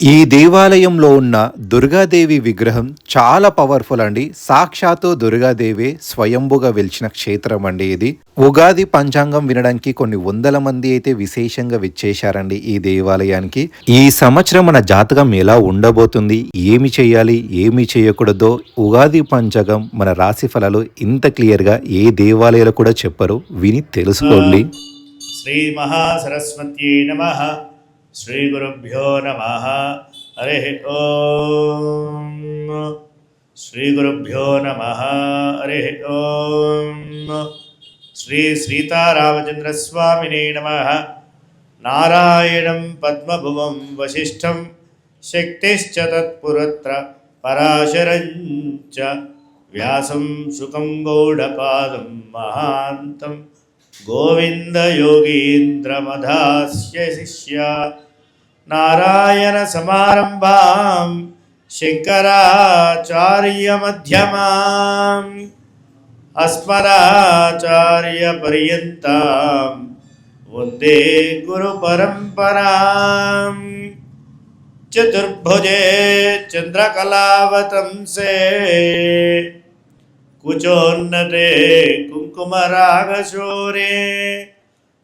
ఈ దేవాలయంలో ఉన్న దుర్గాదేవి విగ్రహం చాలా పవర్ఫుల్ అండి. సాక్షాత్తు దుర్గాదేవి స్వయంభుగా వెలిచిన క్షేత్రం అండి ఇది. ఉగాది పంచాంగం వినడానికి కొన్ని వందల మంది అయితే విశేషంగా విచ్చేశారండి ఈ దేవాలయానికి. ఈ సంవత్సరం మన జాతకం ఎలా ఉండబోతుంది, ఏమి చేయాలి, ఏమి చేయకూడదో ఉగాది పంచాంగం మన రాశి ఫలాలు ఇంత క్లియర్గా ఏ దేవాలయాలు కూడా చెప్పరు. విని తెలుసుకోండి. శ్రీ మహాసరస్వత్యై నమః. శ్రీ గురుభ్యో నమః. హరి ఓం. శ్రీ గురుభ్యో నమః. హరి ఓం. శ్రీ సీతారామచంద్ర స్వామినే నమః. నారాయణం పద్మభువం వశిష్ఠం శక్తిశ్చ తత్పురత్ర పరాశరం చ వ్యాసం శుకం గౌడపాదం మహాంతం గోవింద యోగీంద్రమధాస్య శిష్య నారాయణ సమారంభాం శంకరాచార్య మధ్యమాం అస్మదాచార్య పర్యంతం వందే గురు పరంపరాం. చతుర్భుజే చంద్రకళావతంసే కుచోన్నతే కుంకుమరాగశోరే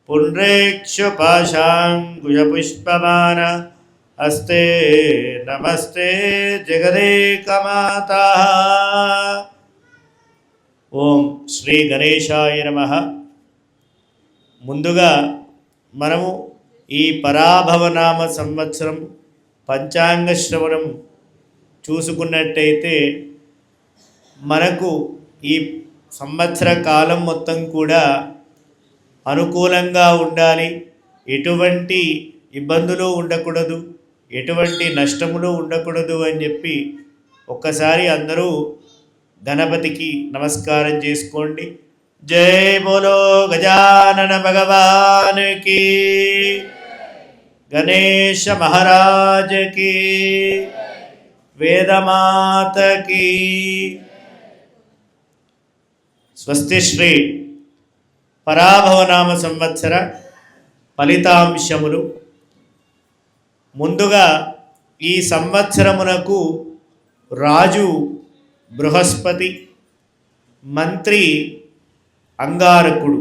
పుండ్రేక్షుపాశాంకుశపుష్పమాన హస్తే నమస్తే జగదేకమాతా. ఓం శ్రీ గణేశాయ నమః. ముందుగా మనము ఈ పరాభవనామ సంవత్సరం పంచాంగ శ్రవణం చూసుకున్నట్టయితే మనకు ఈ సంవత్సర కాలం మొత్తం కూడా అనుకూలంగా ఉండాలి, ఎటువంటి ఇబ్బందులు ఉండకూడదు, ఎటువంటి నష్టములు ఉండకూడదు అని చెప్పి ఒక్కసారి అందరూ గణపతికి నమస్కారం చేసుకోండి. జై బోలో గజానన భగవానికి, గణేశ మహారాజకి, వేదమాతకి. స్వస్తి శ్రీ పరాభవనామ సంవత్సర ఫలితాంశములు. ముందుగా ఈ సంవత్సరమునకు రాజు బృహస్పతి, మంత్రి అంగారకుడు.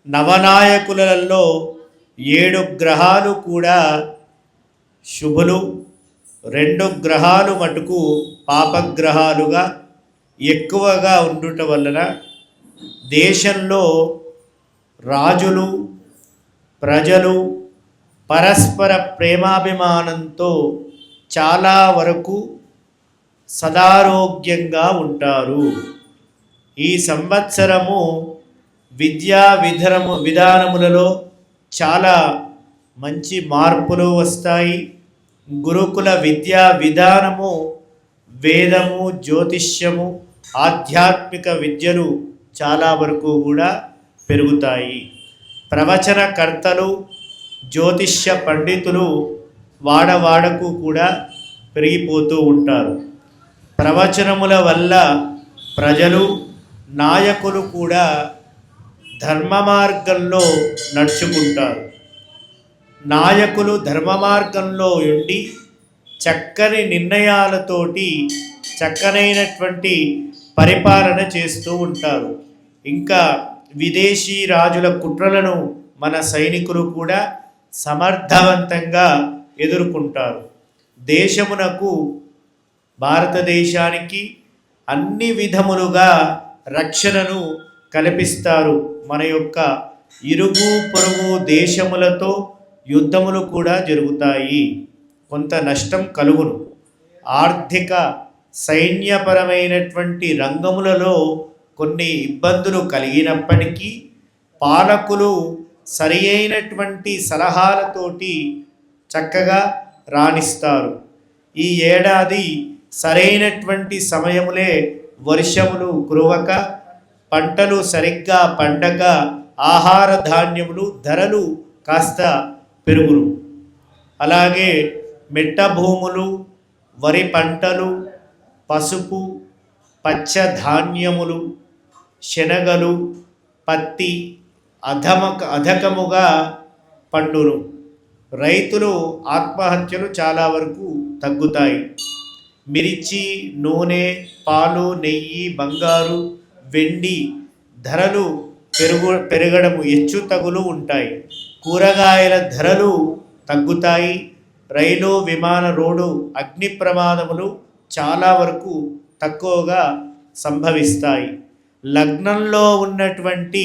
నవనాయకులలో 7 గ్రహాలు కూడా శుభులు, 2 గ్రహాలు మటుకు పాపగ్రహాలుగా ఎక్కువగా ఉండుట వలన దేశంలో రాజులు ప్రజలు పరస్పర ప్రేమాభిమానంతో చాలా వరకు సదారోగ్యంగా ఉంటారు. ఈ సంవత్సరము విద్యా విధానములలో చాలా మంచి మార్పులు వస్తాయి. గురుకుల విద్యా విధానము వేదము, జ్యోతిష్యము, ఆధ్యాత్మిక విద్యలు చాలా వరకు కూడా పెరుగుతాయి. ప్రవచనకర్తలు, జ్యోతిష్య పండితులు వాడవాడకు కూడా పెరిగిపోతూ ఉంటారు. ప్రవచనముల వల్ల ప్రజలు, నాయకులు కూడా ధర్మ మార్గంలో నడుచుకుంటారు. నాయకులు ధర్మ మార్గంలో ఉండి చక్కని నిర్ణయాలతోటి చక్కనైనటువంటి పరిపాలన చేస్తూ ఉంటారు. ఇంకా విదేశీ రాజుల కుట్రలను మన సైనికులు కూడా సమర్థవంతంగా ఎదుర్కొంటారు. దేశమునకు, భారతదేశానికి అన్ని విధములుగా రక్షణను కల్పిస్తారు. మన యొక్క ఇరుగు పొరుగు దేశములతో యుద్ధములు కూడా జరుగుతాయి. కొంత నష్టం కలుగును. ఆర్థిక సైన్యపరమైనటువంటి రంగములలో కొన్ని ఇబ్బందులు కలిగినప్పటికీ పాలకులు సరి అయినటువంటి సలహాలతోటి చక్కగా రాణిస్తారు. ఈ ఏడాది సరైనటువంటి సమయములే వర్షములు కురవక, పంటలు సరిగ్గా పండక, ఆహార ధాన్యములు ధరలు కాస్త పెరుగును. అలాగే మెట్ట భూములు, వరి పంటలు, పసుపు, పచ్చ ధాన్యములు, శనగలు, పత్తి అధకముగా పండును. రైతులు ఆత్మహత్యలు చాలా వరకు తగ్గుతాయి. మిర్చి, నూనె, పాలు, నెయ్యి, బంగారు, వెండి ధరలు పెరగడము హెచ్చుతగులు ఉంటాయి. కూరగాయల ధరలు తగ్గుతాయి. రైలు, విమాన, రోడ్డు అగ్ని ప్రమాదములు చాలా వరకు తక్కువగా సంభవిస్తాయి. లగ్నంలో ఉన్నటువంటి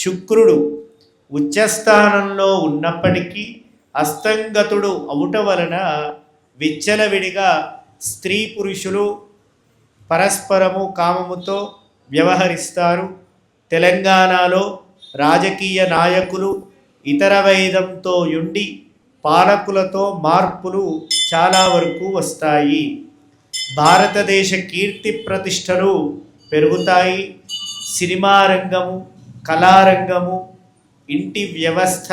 శుక్రుడు ఉచ్చస్థానంలో ఉన్నప్పటికీ అస్తంగతుడు అవుట వలన విచ్చలవిడిగా స్త్రీ పురుషులు పరస్పరము కామముతో వ్యవహరిస్తారు. తెలంగాణలో రాజకీయ నాయకులు ఇతర వైదంతో ఉండి పాలకులతో మార్పులు చాలా వరకు వస్తాయి. భారతదేశ కీర్తి ప్రతిష్టలు పెరుగుతాయి. సినిమా రంగము, కళారంగము, ఇంటి వ్యవస్థ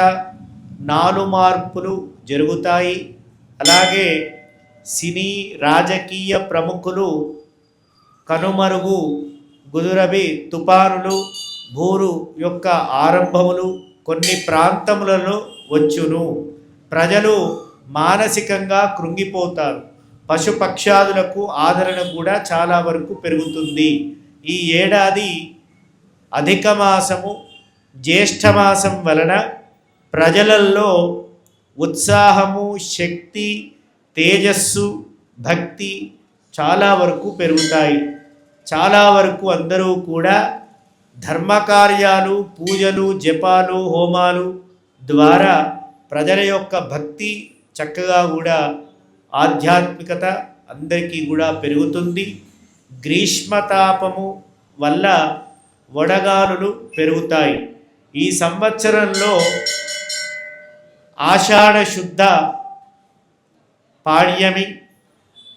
మార్పులు జరుగుతాయి. అలాగే సినీ రాజకీయ ప్రముఖులు కనుమరుగు గుదురబి తుపానులు, భూరు యొక్క ఆరంభములు కొన్ని ప్రాంతములలో వచ్చును. ప్రజలు మానసికంగా కృంగిపోతారు. పశుపక్షాదులకు ఆదరణ కూడా చాలా వరకు పెరుగుతుంది. ఈ ఏడాది అధిక మాసము జ్యేష్ఠమాసం వలన ప్రజలల్లో ఉత్సాహము, శక్తి, తేజస్సు, భక్తి చాలా వరకు పెరుగుతాయి. చాలా వరకు అందరూ కూడా ధర్మకార్యాలు, పూజలు, జపాలు, హోమాలు ద్వారా ప్రజల యొక్క భక్తి చక్కగా కూడా ఆధ్యాత్మికత అందరికీ కూడా పెరుగుతుంది. గ్రీష్మతాపము వల్ల వడగాలులు పెరుగుతాయి. ఈ సంవత్సరంలో ఆషాఢ శుద్ధ పాడ్యమి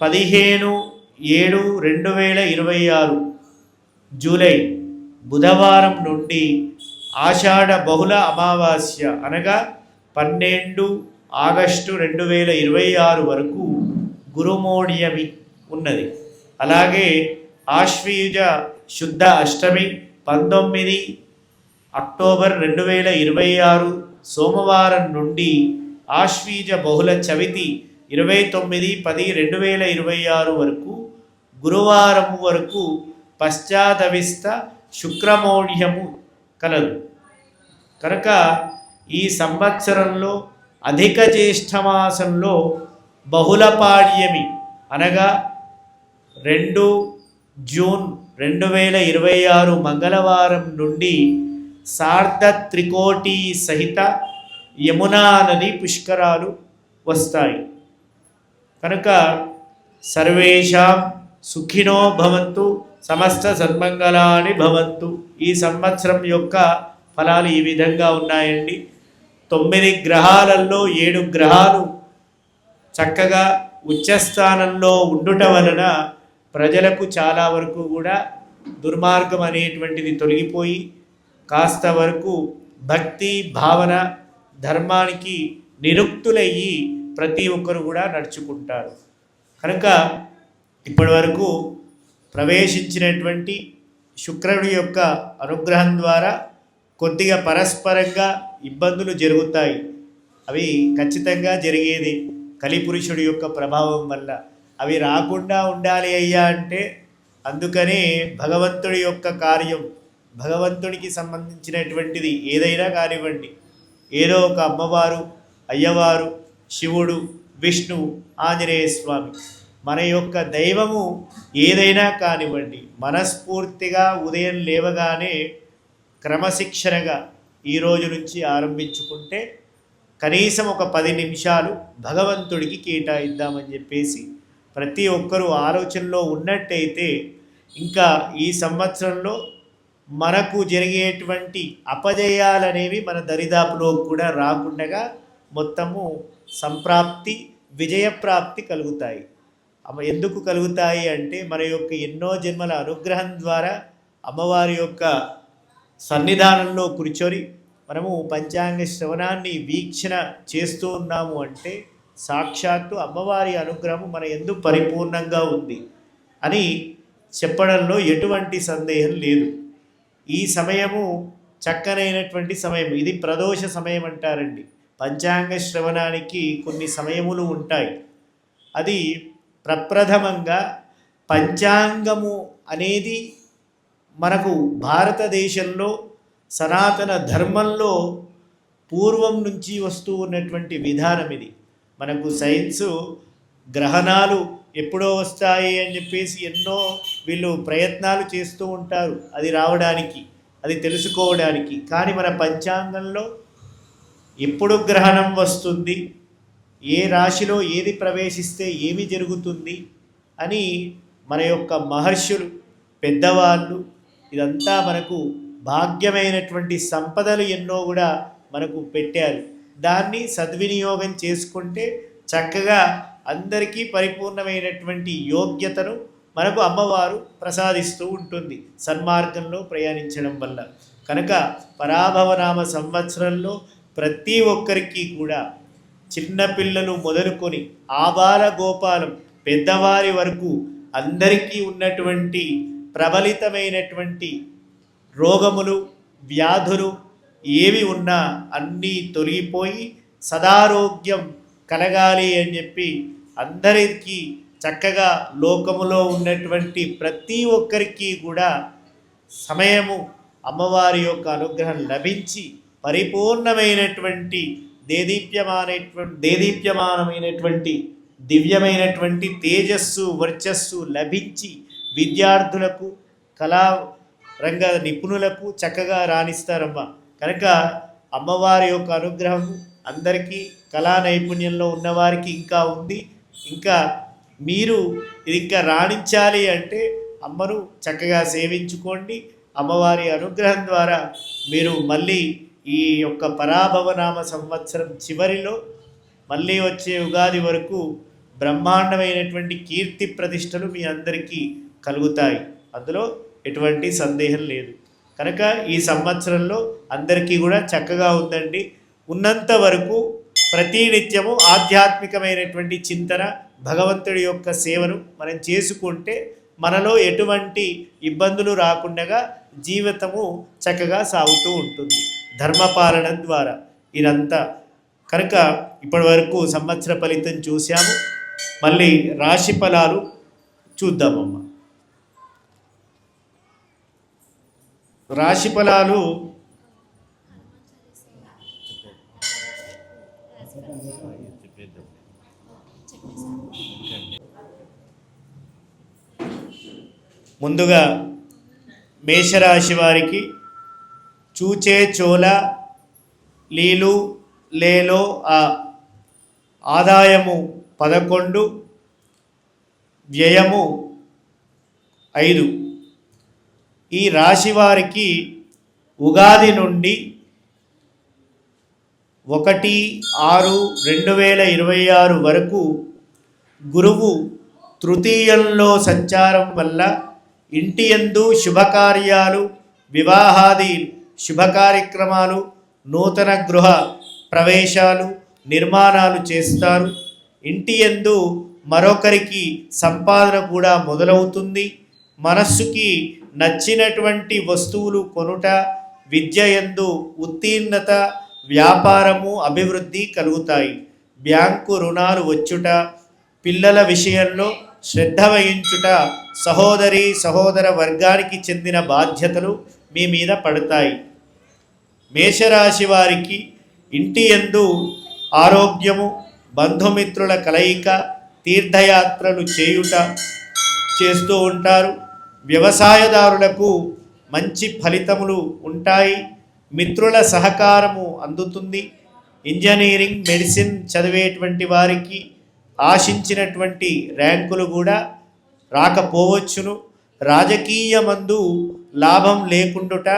15/7/2026 జూలై బుధవారం నుండి ఆషాఢ బహుళ అమావాస్య అనగా 12 ఆగస్టు 2026 వరకు గురుమోడియమి ఉన్నది. అలాగే ఆశ్వీజ శుద్ధ అష్టమి 19 అక్టోబర్ 2026 సోమవారం నుండి ఆశ్వీజ బహుళ చవితి 29/10/2026 వరకు గురువారం వరకు పశ్చాదవిస్త శుక్రమౌఢ్యము కలదు. కనుక ఈ సంవత్సరంలో అధిక జ్యేష్ఠమాసంలో బహుళ పాడ్యమి అనగా 2 జూన్ 2026 మంగళవారం నుండి సార్ధ త్రికోటి సహిత యమునా నది పుష్కరాలు వస్తాయి. కనుక సర్వేషాం సుఖినో భవంతు, సమస్త సన్మంగళాని భవంతు. ఈ సంవత్సరం యొక్క ఫలాలు ఈ విధంగా ఉన్నాయండి. 9 గ్రహాలలో 7 గ్రహాలు చక్కగా ఉచ్చస్థానంలో ఉండుట వలన ప్రజలకు చాలా వరకు కూడా దుర్మార్గం అనేటువంటిది తొలగిపోయి కాస్త వరకు భక్తి భావన ధర్మానికి నిరుక్తులయ్యి ప్రతి ఒక్కరు కూడా నడుచుకుంటారు. కనుక ఇప్పటి వరకు ప్రవేశించినటువంటి శుక్రుడి యొక్క అనుగ్రహం ద్వారా కొద్దిగా పరస్పరంగా ఇబ్బందులు జరుగుతాయి. అవి ఖచ్చితంగా జరిగేది కలిపురుషుడి యొక్క ప్రభావం వల్ల. అవి రాకుండా ఉండాలి అయ్యా అంటే అందుకనే భగవంతుడి యొక్క కార్యం, భగవంతుడికి సంబంధించినటువంటిది ఏదైనా కానివ్వండి, ఏదో ఒక అమ్మవారు, అయ్యవారు, శివుడు, విష్ణువు, ఆంజనేయ స్వామి, మన యొక్క దైవము ఏదైనా కానివ్వండి, మనస్ఫూర్తిగా ఉదయం లేవగానే క్రమశిక్షణగా ఈరోజు నుంచి ఆరంభించుకుంటే కనీసం ఒక 10 నిమిషాలు భగవంతుడికి కేటాయిద్దామని చెప్పేసి ప్రతి ఒక్కరూ ఆలోచనలో ఉన్నట్టయితే ఇంకా ఈ సంవత్సరంలో మనకు జరిగేటువంటి అపజయాలనేవి మన దరిదాపులో కూడా రాకుండా మొత్తము సంప్రాప్తి, విజయప్రాప్తి కలుగుతాయి. ఎందుకు కలుగుతాయి అంటే మన యొక్క ఎన్నో జన్మల అనుగ్రహం ద్వారా అమ్మవారి యొక్క సన్నిధానంలో కూర్చొని మనము పంచాంగ శ్రవణాన్ని వీక్షణ చేస్తూ ఉన్నాము అంటే సాక్షాత్తు అమ్మవారి అనుగ్రహం మన యందు పరిపూర్ణంగా ఉంది అని చెప్పడంలో ఎటువంటి సందేహం లేదు. ఈ సమయము చక్కనైనటువంటి సమయం. ఇది ప్రదోష సమయం అంటారండి. పంచాంగ శ్రవణానికి కొన్ని సమయములు ఉంటాయి. అది ప్రప్రథమంగా పంచాంగము అనేది మనకు భారతదేశంలో సనాతన ధర్మంలో పూర్వం నుంచి వస్తూ ఉన్నటువంటి విధానం ఇది. మనకు సైన్సు గ్రహణాలు ఎప్పుడో వస్తాయి అని చెప్పేసి ఎన్నో వీళ్ళు ప్రయత్నాలు చేస్తూ ఉంటారు అది రావడానికి, అది తెలుసుకోవడానికి. కానీ మన పంచాంగంలో ఎప్పుడు గ్రహణం వస్తుంది, ఏ రాశిలో ఏది ప్రవేశిస్తే ఏమి జరుగుతుంది అని మన యొక్క మహర్షులు పెద్దవాళ్ళు ఇదంతా మనకు భాగ్యమైనటువంటి సంపదలు ఎన్నో కూడా మనకు పెట్టారు. దాన్ని సద్వినియోగం చేసుకుంటే చక్కగా అందరికీ పరిపూర్ణమైనటువంటి యోగ్యతను మనకు అమ్మవారు ప్రసాదిస్తూ ఉంటుంది సన్మార్గంలో ప్రయాణించడం వల్ల. కనుక పరాభవనామ సంవత్సరంలో ప్రతి ఒక్కరికి కూడా చిన్నపిల్లలు మొదలుకొని ఆబాల గోపాలం పెద్దవారి వరకు అందరికీ ఉన్నటువంటి ప్రబలితమైనటువంటి రోగములు వ్యాధులు ఏవి ఉన్నా అన్నీ తొలగిపోయి సదారోగ్యం కలగాలి అని చెప్పి అందరికీ చక్కగా లోకములో ఉన్నటువంటి ప్రతి ఒక్కరికి కూడా సమయము అమ్మవారి యొక్క అనుగ్రహం లభించి పరిపూర్ణమైనటువంటి దేదీప్యమానమైనటువంటి దివ్యమైనటువంటి తేజస్సు వర్చస్సు లభించి విద్యార్థులకు కళారంగ నిపుణులకు చక్కగా రాణిస్తారమ్మ. కనుక అమ్మవారి యొక్క అనుగ్రహం అందరికీ కళా నైపుణ్యంలో ఉన్నవారికి ఇంకా ఉంది. ఇంకా మీరు ఇది ఇంకా రాణించాలి అంటే అమ్మను చక్కగా సేవించుకోండి. అమ్మవారి అనుగ్రహం ద్వారా మీరు మళ్ళీ ఈ యొక్క పరాభవనామ సంవత్సరం చివరిలో మళ్ళీ వచ్చే ఉగాది వరకు బ్రహ్మాండమైనటువంటి కీర్తి ప్రతిష్టలు మీ అందరికీ కలుగుతాయి. అందులో ఎటువంటి సందేహం లేదు. కనుక ఈ సంవత్సరంలో అందరికీ కూడా చక్కగా ఉందండి. ఉన్నంత వరకు ప్రతినిత్యము ఆధ్యాత్మికమైనటువంటి చింతన భగవంతుడి యొక్క సేవను మనం చేసుకుంటే మనలో ఎటువంటి ఇబ్బందులు రాకుండా జీవితము చక్కగా సాగుతూ ఉంటుంది ధర్మపాలన ద్వారా ఇదంతా. కనుక ఇప్పటి వరకు సంవత్సర ఫలితం చూసాము. మళ్ళీ రాశి ఫలాలు చూద్దామమ్మా. రాశి ఫలాలు ముందుగా మేషరాశి వారికి చూచే చోల లీలు లేలో ఆదాయము 11, వ్యయము 5. ఈ రాశి వారికి ఉగాది నుండి 1/6/2026 వరకు గురువు తృతీయంలో సంచారం వల్ల ఇంటి యందు శుభకార్యాలు, వివాహాది శుభ కార్యక్రమాలు, నూతన గృహ ప్రవేశాలు, నిర్మాణాలు చేస్తారు. ఇంటి యందు మరొకరికి సంపాదన కూడా మొదలవుతుంది. మనస్సుకి నచ్చినటువంటి వస్తువులు కొనుట, విద్య యందు ఉత్తీర్ణత, వ్యాపారము అభివృద్ధి కలుగుతాయి. బ్యాంకు రుణాలు వచ్చుట, పిల్లల విషయంలో శ్రద్ధ వహించుట, సహోదరి సహోదర వర్గానికి చెందిన బాధ్యతలు మీ మీద పడతాయి. మేషరాశి వారికి ఇంటి యందు ఆరోగ్యము, బంధుమిత్రుల కలయిక, తీర్థయాత్రలు చేస్తూ ఉంటారు. వ్యవసాయదారులకు మంచి ఫలితములు ఉంటాయి. మిత్రుల సహకారము అందుతుంది. ఇంజనీరింగ్, మెడిసిన్ చదివేటువంటి వారికి ఆశించినటువంటి ర్యాంకులు కూడా రాకపోవచ్చును. రాజకీయమందు లాభం లేకుండుట,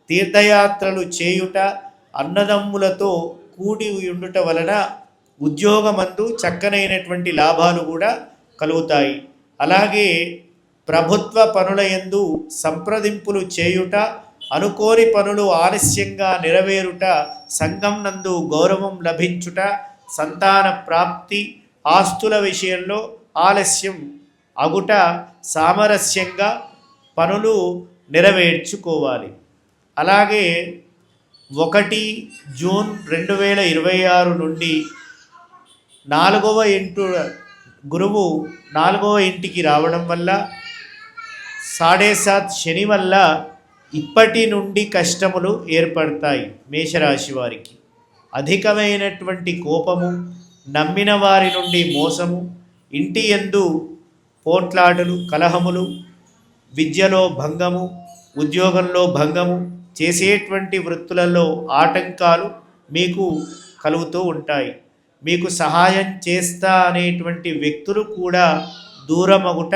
తీర్థయాత్రలు చేయుట, అన్నదమ్ములతో కూడి ఉండుట వలన ఉద్యోగమందు చక్కనైనటువంటి లాభాలు కూడా కలుగుతాయి. అలాగే ప్రభుత్వ పనుల యందు సంప్రదింపులు చేయుట, అనుకోని పనులు ఆలస్యంగా నెరవేరుట, సంఘం నందు గౌరవం లభించుట, సంతాన ప్రాప్తి, ఆస్తుల విషయంలో ఆలస్యం అగుట, సామరస్యంగా పనులు నెరవేర్చుకోవాలి. అలాగే జూన్ 2026 నుండి 4వ ఇంటు గురువు 4వ ఇంటికి రావడం వల్ల 7.5 శని వల్ల ఇప్పటి నుండి కష్టములు ఏర్పడతాయి. మేషరాశి వారికి అధికమైనటువంటి కోపము, నమ్మిన వారి నుండి మోసము, ఇంటి యందు పోట్లాటలు, కలహములు, విద్యలో భంగము, ఉద్యోగంలో భంగము, చేసేటువంటి వృత్తులలో ఆటంకాలు మీకు కలుగుతూ ఉంటాయి. మీకు సహాయం చేస్తా అనేటువంటి వ్యక్తులు కూడా దూరమగుట,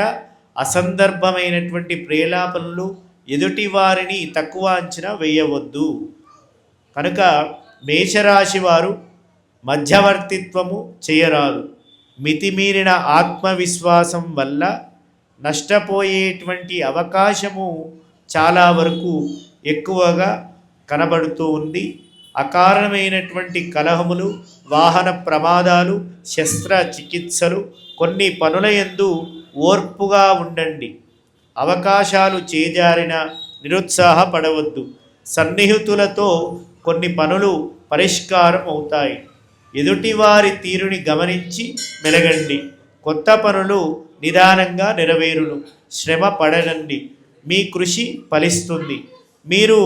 అసందర్భమైనటువంటి ప్రేలాపనలు, ఎదుటి వారిని తక్కువ అంచనా వేయవద్దు. కనుక మేషరాశి వారు మధ్యవర్తిత్వము చేయరాదు. మితిమీరిన ఆత్మవిశ్వాసం వల్ల నష్టపోయేటువంటి అవకాశము చాలా వరకు ఎక్కువగా కనబడుతూ ఉంది. అకారణమైనటువంటి కలహములు, వాహన ప్రమాదాలు, శస్త్రచికిత్సలు, కొన్ని పనుల యందు ఓర్పుగా ఉండండి. అవకాశాలు చేజారిన నిరుత్సాహపడవద్దు. సన్నిహితులతో కొన్ని పనులు పరిష్కారం అవుతాయి. ఎదుటివారి తీరుని గమనించి మెలగండి. కొత్త పనులు నిదానంగా నెరవేరును. శ్రమ పడనండి. మీ కృషి ఫలిస్తుంది. మీరు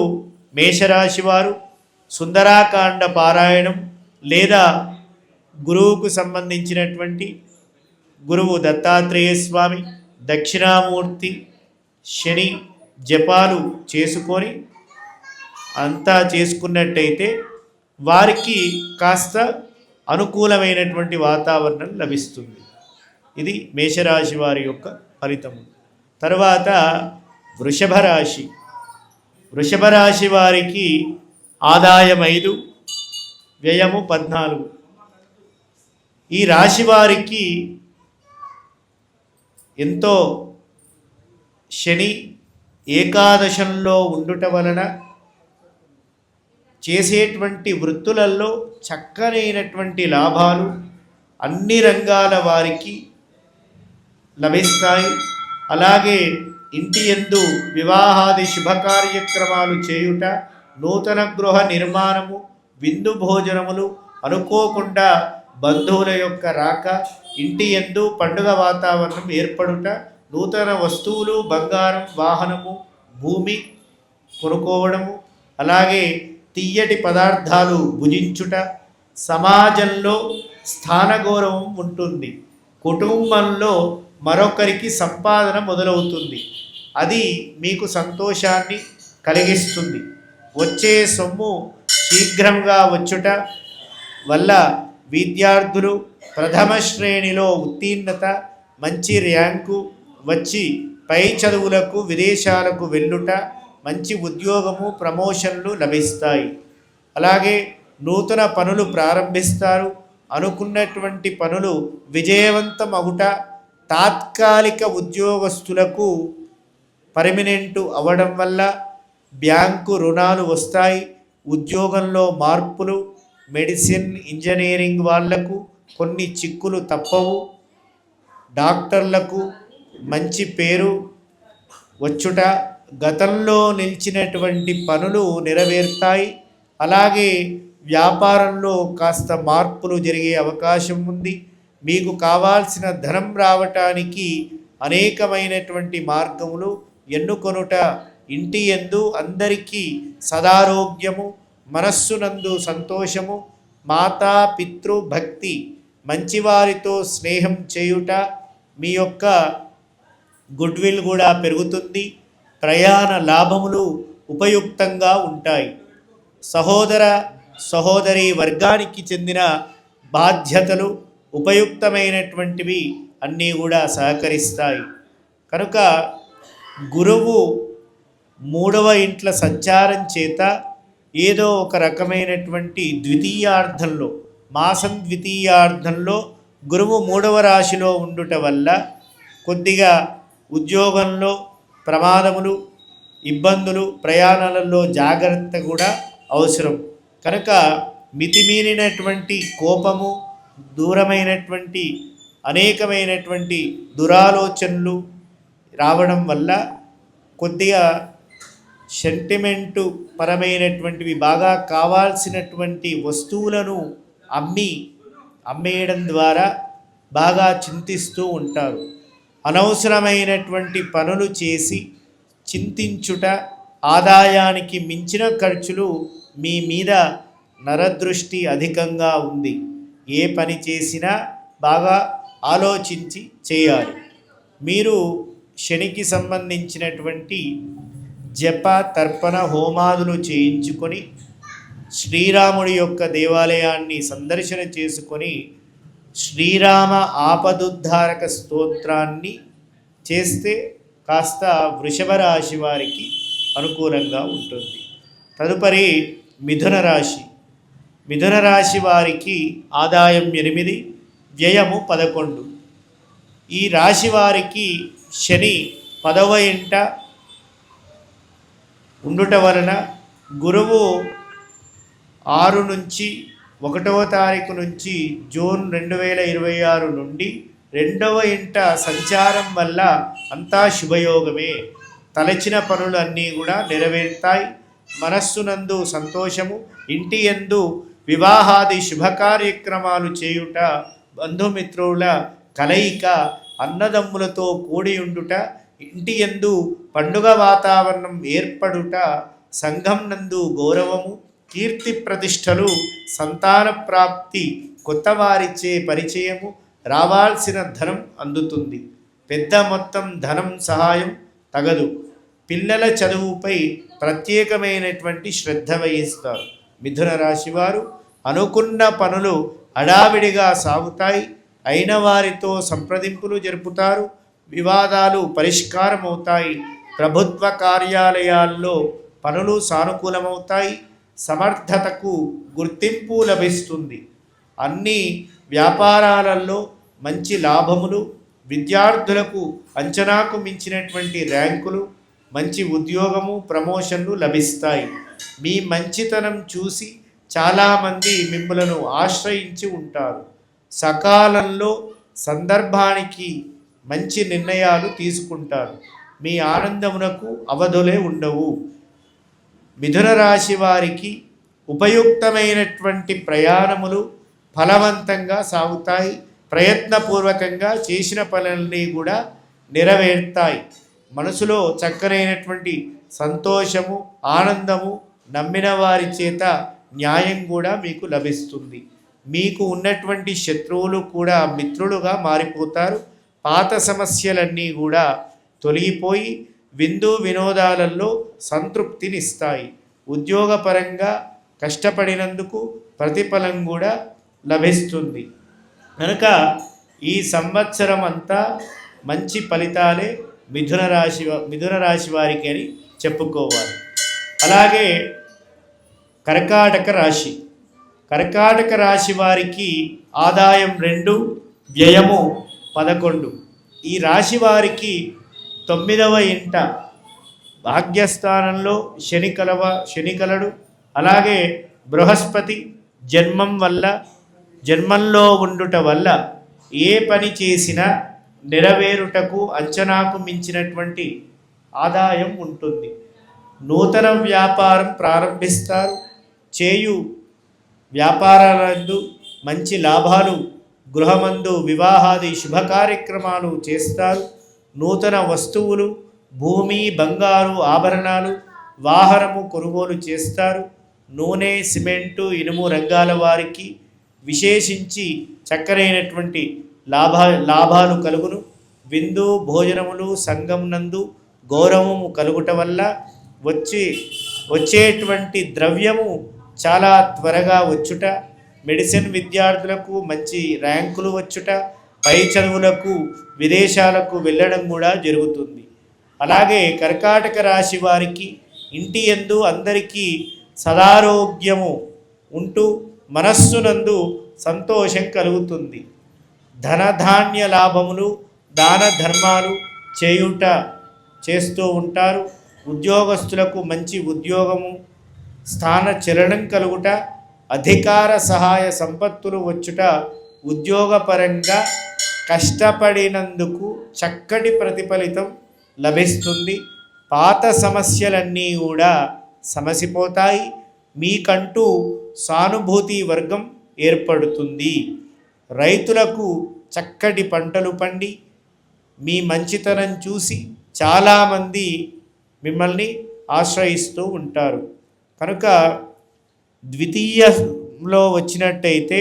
మేషరాశి వారు సుందరాకాండ పారాయణం లేదా గురువుకు సంబంధించినటువంటి గురువు దత్తాత్రేయ స్వామి, దక్షిణామూర్తి, శని జపాలు చేసుకొని అంతా చేసుకున్నట్టయితే వారికి కాస్త అనుకూలమైనటువంటి వాతావరణం లభిస్తుంది. ఇది మేషరాశి వారి యొక్క ఫలితము. తర్వాత వృషభ రాశి. వృషభ రాశి వారికి ఆదాయం 5, వ్యయము 14. ఈ రాశి వారికి ఎంతో శని ఏకాదశంలో ఉండుట వలన చేసేటువంటి వృత్తులలో చక్కనైనటువంటి లాభాలు అన్ని రంగాల వారికి లభిస్తాయి. అలాగే ఇంటి యందు వివాహాది శుభకార్యక్రమాలు చేయుట, నూతన గృహ నిర్మాణము, విందు భోజనములు, అనుకోకుండా బంధువుల యొక్క రాక, ఇంటి యందు పండుగ వాతావరణం ఏర్పడుట, నూతన వస్తువులు, బంగారం, వాహనము, భూమి కొనుక్కోవడము, అలాగే తియ్యటి పదార్థాలు భుజించుట, సమాజంలో స్థానగౌరవం ఉంటుంది. కుటుంబంలో మరొకరికి సంపాదన మొదలవుతుంది. అది మీకు సంతోషాన్ని కలిగిస్తుంది. వచ్చే సొమ్ము శీఘ్రంగా వచ్చుట వల్ల విద్యార్థులు ప్రథమ శ్రేణిలో ఉత్తీర్ణత, మంచి ర్యాంకు వచ్చి పై చదువులకు, విదేశాలకు వెళ్ళుట, మంచి ఉద్యోగము, ప్రమోషన్లు లభిస్తాయి. అలాగే నూతన పనులు ప్రారంభిస్తారు. అనుకున్నటువంటి పనులు విజయవంతం అగుట, తాత్కాలిక ఉద్యోగస్తులకు పర్మనెంటు అవ్వడం వల్ల బ్యాంకు రుణాలు వస్తాయి. ఉద్యోగంలో మార్పులు, మెడిసిన్, ఇంజనీరింగ్ వాళ్లకు కొన్ని చిక్కులు తప్పవు. డాక్టర్లకు మంచి పేరు వచ్చుట, గతంలో నిలిచినటువంటి పనులు నెరవేరుతాయి. అలాగే వ్యాపారంలో కాస్త మార్పులు జరిగే అవకాశం ఉంది. మీకు కావాల్సిన ధనం రావటానికి అనేకమైనటువంటి మార్గములు ఎన్నుకొనుట, ఇంటి యందు అందరికీ సదారోగ్యము, మనస్సునందు సంతోషము, మాతా పితృ భక్తి, మంచివారితో స్నేహం చేయుట, మీ యొక్క గుడ్విల్ కూడా పెరుగుతుంది. ప్రయాణ లాభములు ఉపయుక్తంగా ఉంటాయి. సహోదర సహోదరి వర్గానికి చెందిన బాధ్యతలు ఉపయుక్తమైనటువంటివి అన్నీ కూడా సహకరిస్తాయి. కనుక గురువు 3వ ఇంట్ల సంచారం చేత ఏదో ఒక రకమైనటువంటి ద్వితీయార్థంలో, మాసం ద్వితీయార్థంలో గురువు 3వ రాశిలో ఉండుట వల్ల కొద్దిగా ఉద్యోగంలో ప్రమాదములు, ఇబ్బందులు, ప్రయాణాలలో జాగ్రత్త కూడా అవసరం. కనుక మితిమీరినటువంటి కోపము, దూరమైనటువంటి అనేకమైనటువంటి దురాలోచనలు రావడం వల్ల కొద్దిగా సెంటిమెంటు పరమైనటువంటివి బాగా కావాల్సినటువంటి వస్తువులను అమ్మేయడం ద్వారా బాగా చింతిస్తూ ఉంటారు. అనవసరమైనటువంటి పనులు చేసి చింతించుట, ఆదాయానికి మించిన ఖర్చులు మీ మీద నరదృష్టి అధికంగా ఉంది. ఏ పని చేసినా బాగా ఆలోచించి చేయాలి. మీరు శనికి సంబంధించినటువంటి జప తర్పణ హోమాదులు చేయించుకొని శ్రీరాముడి యొక్క దేవాలయాన్ని సందర్శన చేసుకొని శ్రీరామ ఆపదుద్ధారక స్తోత్రాన్ని చేస్తే కాస్త వృషభ రాశి వారికి అనుకూలంగా ఉంటుంది. తదుపరి మిథున రాశి. మిథున రాశి వారికి ఆదాయం 8, వ్యయము 11. ఈ రాశి వారికి శని 10వ ఇంట ఉండుట వలన గురువు 6 నుంచి 1వ తారీఖు నుంచి జూన్ 2026 నుండి 2వ ఇంట సంచారం వల్ల అంతా శుభయోగమే. తలచిన పనులు అన్నీ కూడా నెరవేరుతాయి. మనస్సునందు సంతోషము, ఇంటి యందు వివాహాది శుభకార్యక్రమాలు చేయుట, బంధుమిత్రుల కలయిక, అన్నదమ్ములతో కూడి ఉండుట, ఇంటి యందు పండుగ వాతావరణం ఏర్పడుట, సంఘం నందు గౌరవము, కీర్తి ప్రతిష్టలు, సంతాన ప్రాప్తి, కొత్త వారిచే పరిచయము, రావాల్సిన ధనం అందుతుంది. పెద్ద మొత్తం ధనం సహాయం తగదు. పిల్లల చదువుపై ప్రత్యేకమైనటువంటి శ్రద్ధ వహిస్తారు. మిథున రాశి వారు అనుకున్న పనులు హడావిడిగా సాగుతాయి. అయిన వారితో సంప్రదింపులు జరుపుతారు. వివాదాలు పరిష్కారం అవుతాయి. ప్రభుత్వ కార్యాలయాల్లో పనులు సానుకూలమవుతాయి. సమర్థతకు గుర్తింపు లభిస్తుంది. అన్ని వ్యాపారాలలో మంచి లాభములు, విద్యార్థులకు అంచనాకు మించినటువంటి ర్యాంకులు, మంచి ఉద్యోగము, ప్రమోషన్లు లభిస్తాయి. మీ మంచితనం చూసి చాలామంది మిమ్మలను ఆశ్రయించి ఉంటారు. సకాలంలో సందర్భానికి మంచి నిర్ణయాలు తీసుకుంటారు. మీ ఆనందమునకు అవధులే ఉండవు. మిథున రాశి వారికి ఉపయుక్తమైనటువంటి ప్రయాణములు ఫలవంతంగా సాగుతాయి. ప్రయత్నపూర్వకంగా చేసిన పనులన్నీ కూడా నెరవేరుతాయి. మనసులో చక్కనైనటువంటి సంతోషము, ఆనందము, నమ్మిన వారి చేత న్యాయం కూడా మీకు లభిస్తుంది. మీకు ఉన్నటువంటి శత్రువులు కూడా మిత్రులుగా మారిపోతారు. పాత సమస్యలన్నీ కూడా తొలగిపోయి విందు వినోదాలలో సంతృప్తినిస్తాయి. ఉద్యోగపరంగా కష్టపడినందుకు ప్రతిఫలం కూడా లభిస్తుంది. కనుక ఈ సంవత్సరం అంతా మంచి ఫలితాలే మిథున రాశి వారికి అని చెప్పుకోవాలి. అలాగే కర్కాటక రాశి. కర్కాటక రాశి వారికి ఆదాయం 2, వ్యయము 11. ఈ రాశి వారికి 9వ ఇంట భాగ్యస్థానంలో శని కలడు. అలాగే బృహస్పతి జన్మంలో ఉండుట వల్ల ఏ పని చేసినా నెరవేరుటకు అంచనాకు మించినటువంటి ఆదాయం ఉంటుంది. నూతన వ్యాపారం ప్రారంభిస్తారు. చేయు వ్యాపారాలందు మంచి లాభాలు, గృహమందు వివాహాది శుభకార్యక్రమాలు చేస్తారు. నూతన వస్తువులు, భూమి, బంగారు ఆభరణాలు, వాహనము కొనుగోలు చేస్తారు. నూనె, సిమెంటు, ఇనుము రంగాల వారికి విశేషించి చక్కనైనటువంటి లాభాలు కలుగును. విందు భోజనములు, సంఘం నందు గౌరవము కలుగుట వల్ల వచ్చేటువంటి ద్రవ్యము చాలా త్వరగా వచ్చుట, మెడిసిన్ విద్యార్థులకు మంచి ర్యాంకులు వచ్చుట, పై చదువులకు విదేశాలకు వెళ్ళడం కూడా జరుగుతుంది. అలాగే కర్కాటక రాశి వారికి ఇంటి యందు అందరికీ సదారోగ్యము ఉంటూ మనస్సునందు సంతోషం కలుగుతుంది. ధనధాన్య లాభములు, దాన ధర్మాలు చేస్తూ ఉంటారు. ఉద్యోగస్తులకు మంచి ఉద్యోగము, స్థాన చలనం కలుగుట, అధికార సహాయ సంపత్తులు వచ్చుట, ఉద్యోగపరంగా కష్టపడినందుకు చక్కటి ప్రతిఫలితం లభిస్తుంది. పాత సమస్యలన్నీ కూడా సమసిపోతాయి. మీకంటూ సానుభూతి వర్గం ఏర్పడుతుంది. రైతులకు చక్కటి పంటలు పండి మీ మంచితనం చూసి చాలామంది మిమ్మల్ని ఆశ్రయిస్తూ ఉంటారు. కనుక ద్వితీయంలో వచ్చినట్టయితే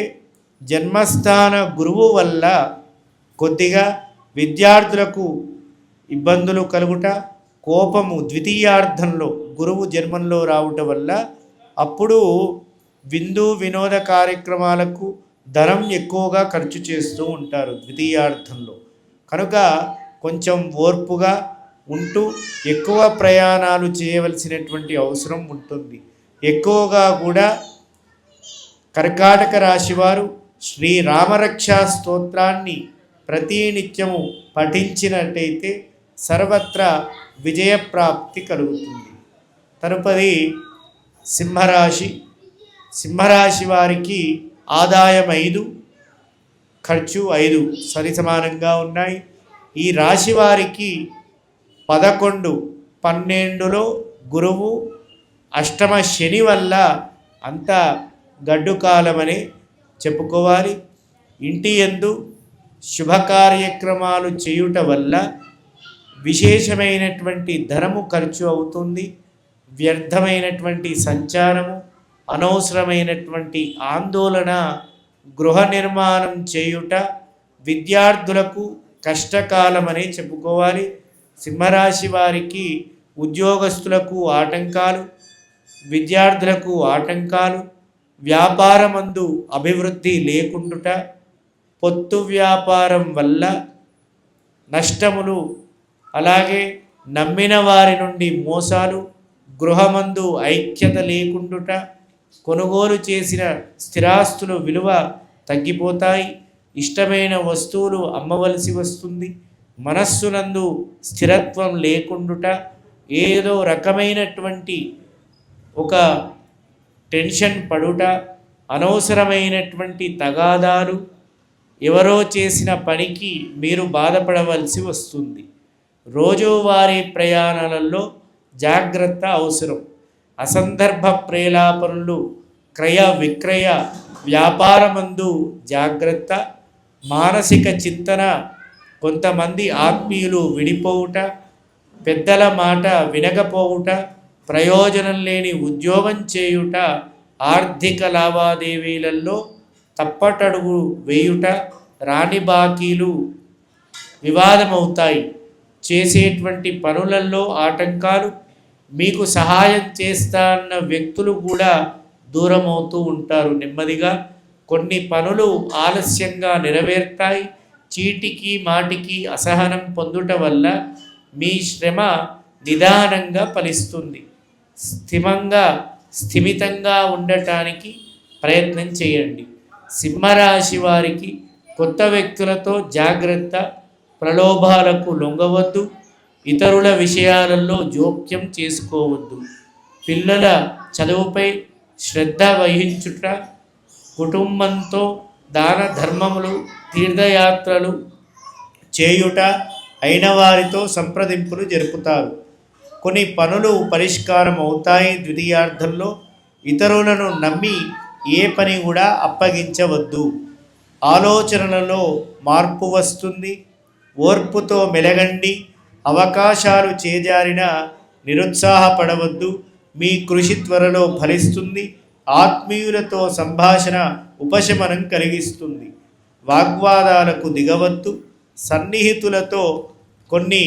జన్మస్థాన గురువు వల్ల కొద్దిగా విద్యార్థులకు ఇబ్బందులు కలుగుట, కోపము ద్వితీయార్థంలో గురువు జన్మంలో రావటం వల్ల అప్పుడు విందు వినోద కార్యక్రమాలకు ధనం ఎక్కువగా ఖర్చు చేస్తూ ఉంటారు ద్వితీయార్థంలో. కనుక కొంచెం ఓర్పుగా ఉంటూ ఎక్కువ ప్రయాణాలు చేయవలసినటువంటి అవసరం ఉంటుంది. ఎక్కువగా కూడా కర్కాటక రాశివారు శ్రీ రామరక్షా స్తోత్రాన్ని ప్రతినిత్యము పఠించినట్టయితే సర్వత్రా విజయప్రాప్తి కలుగుతుంది. తదుపరి సింహరాశి. సింహరాశి వారికి ఆదాయం 5, ఖర్చు 5 సరి సమానంగా ఉన్నాయి. ఈ రాశి వారికి 11, 12లో గురువు, అష్టమ శని వల్ల అంత గడ్డు కాలమని చెప్పుకోవాలి. ఇంటి యందు శుభ కార్యక్రమాలు చేయుట వల్ల విశేషమైనటువంటి ధనము ఖర్చు అవుతుంది. వ్యర్థమైనటువంటి సంచారము, అనవసరమైనటువంటి ఆందోళన, గృహ నిర్మాణం చేయుట విద్యార్థులకు కష్టకాలమని చెప్పుకోవాలి. సింహరాశి వారికి ఉద్యోగస్తులకు ఆటంకాలు, విద్యార్థులకు ఆటంకాలు, వ్యాపారమందు అభివృద్ధి లేకుండుట, పొత్తు వ్యాపారం వల్ల నష్టములు, అలాగే నమ్మిన వారి నుండి మోసాలు, గృహమందు ఐక్యత లేకుండుట, కొనుగోలు చేసిన స్థిరాస్తులు విలువ తగ్గిపోతాయి. ఇష్టమైన వస్తువులు అమ్మవలసి వస్తుంది. మనస్సునందు స్థిరత్వం లేకుండుట, ఏదో రకమైనటువంటి ఒక టెన్షన్ పడుట, అనవసరమైనటువంటి తగాదాలు, ఎవరో చేసిన పనికి మీరు బాధపడవలసి వస్తుంది. రోజువారీ ప్రయాణాలలో జాగ్రత్త అవసరం. అసందర్భ ప్రేలాపనలు, క్రయ విక్రయ వ్యాపారమందు జాగ్రత్త. మానసిక చింతన, కొంతమంది ఆత్మీయులు విడిపోవుట, పెద్దల మాట వినకపోవుట, ప్రయోజనం లేని ఉద్యోగం చేయుట, ఆర్థిక లావాదేవీలలో తప్పటడుగు వేయుట, రాని బాకీలు వివాదమవుతాయి. చేసేటువంటి పనులలో ఆటంకాలు, మీకు సహాయం చేస్తాన్న వ్యక్తులు కూడా దూరం అవుతూ ఉంటారు. నెమ్మదిగా కొన్ని పనులు ఆలస్యంగా నెరవేరుతాయి. చీటికి మాటికి అసహనం పొందుట వల్ల మీ శ్రమ నిదానంగా ఫలిస్తుంది. స్థిమితంగా ఉండటానికి ప్రయత్నం చేయండి. సింహరాశి వారికి కొత్త వ్యక్తులతో జాగ్రత్త. ప్రలోభాలకు లొంగవద్దు. ఇతరుల విషయాలలో జోక్యం చేసుకోవద్దు. పిల్లల చదువుపై శ్రద్ధ వహించుట, కుటుంబంతో దాన ధర్మములు, తీర్థయాత్రలు చేయుట, అయిన వారితో సంప్రదింపులు జరుపుతారు. కొన్ని పనులు పరిష్కారం అవుతాయి. ద్వితీయార్థంలో ఇతరులను నమ్మి ఏ పని కూడా అప్పగించవద్దు. ఆలోచనలలో మార్పు వస్తుంది. ఓర్పుతో మెలగండి. అవకాశాలు చేజారిన నిరుత్సాహపడవద్దు. మీ కృషి త్వరలో ఫలిస్తుంది. ఆత్మీయులతో సంభాషణ ఉపశమనం కలిగిస్తుంది. వాగ్వాదాలకు దిగవద్దు. సన్నిహితులతో కొన్ని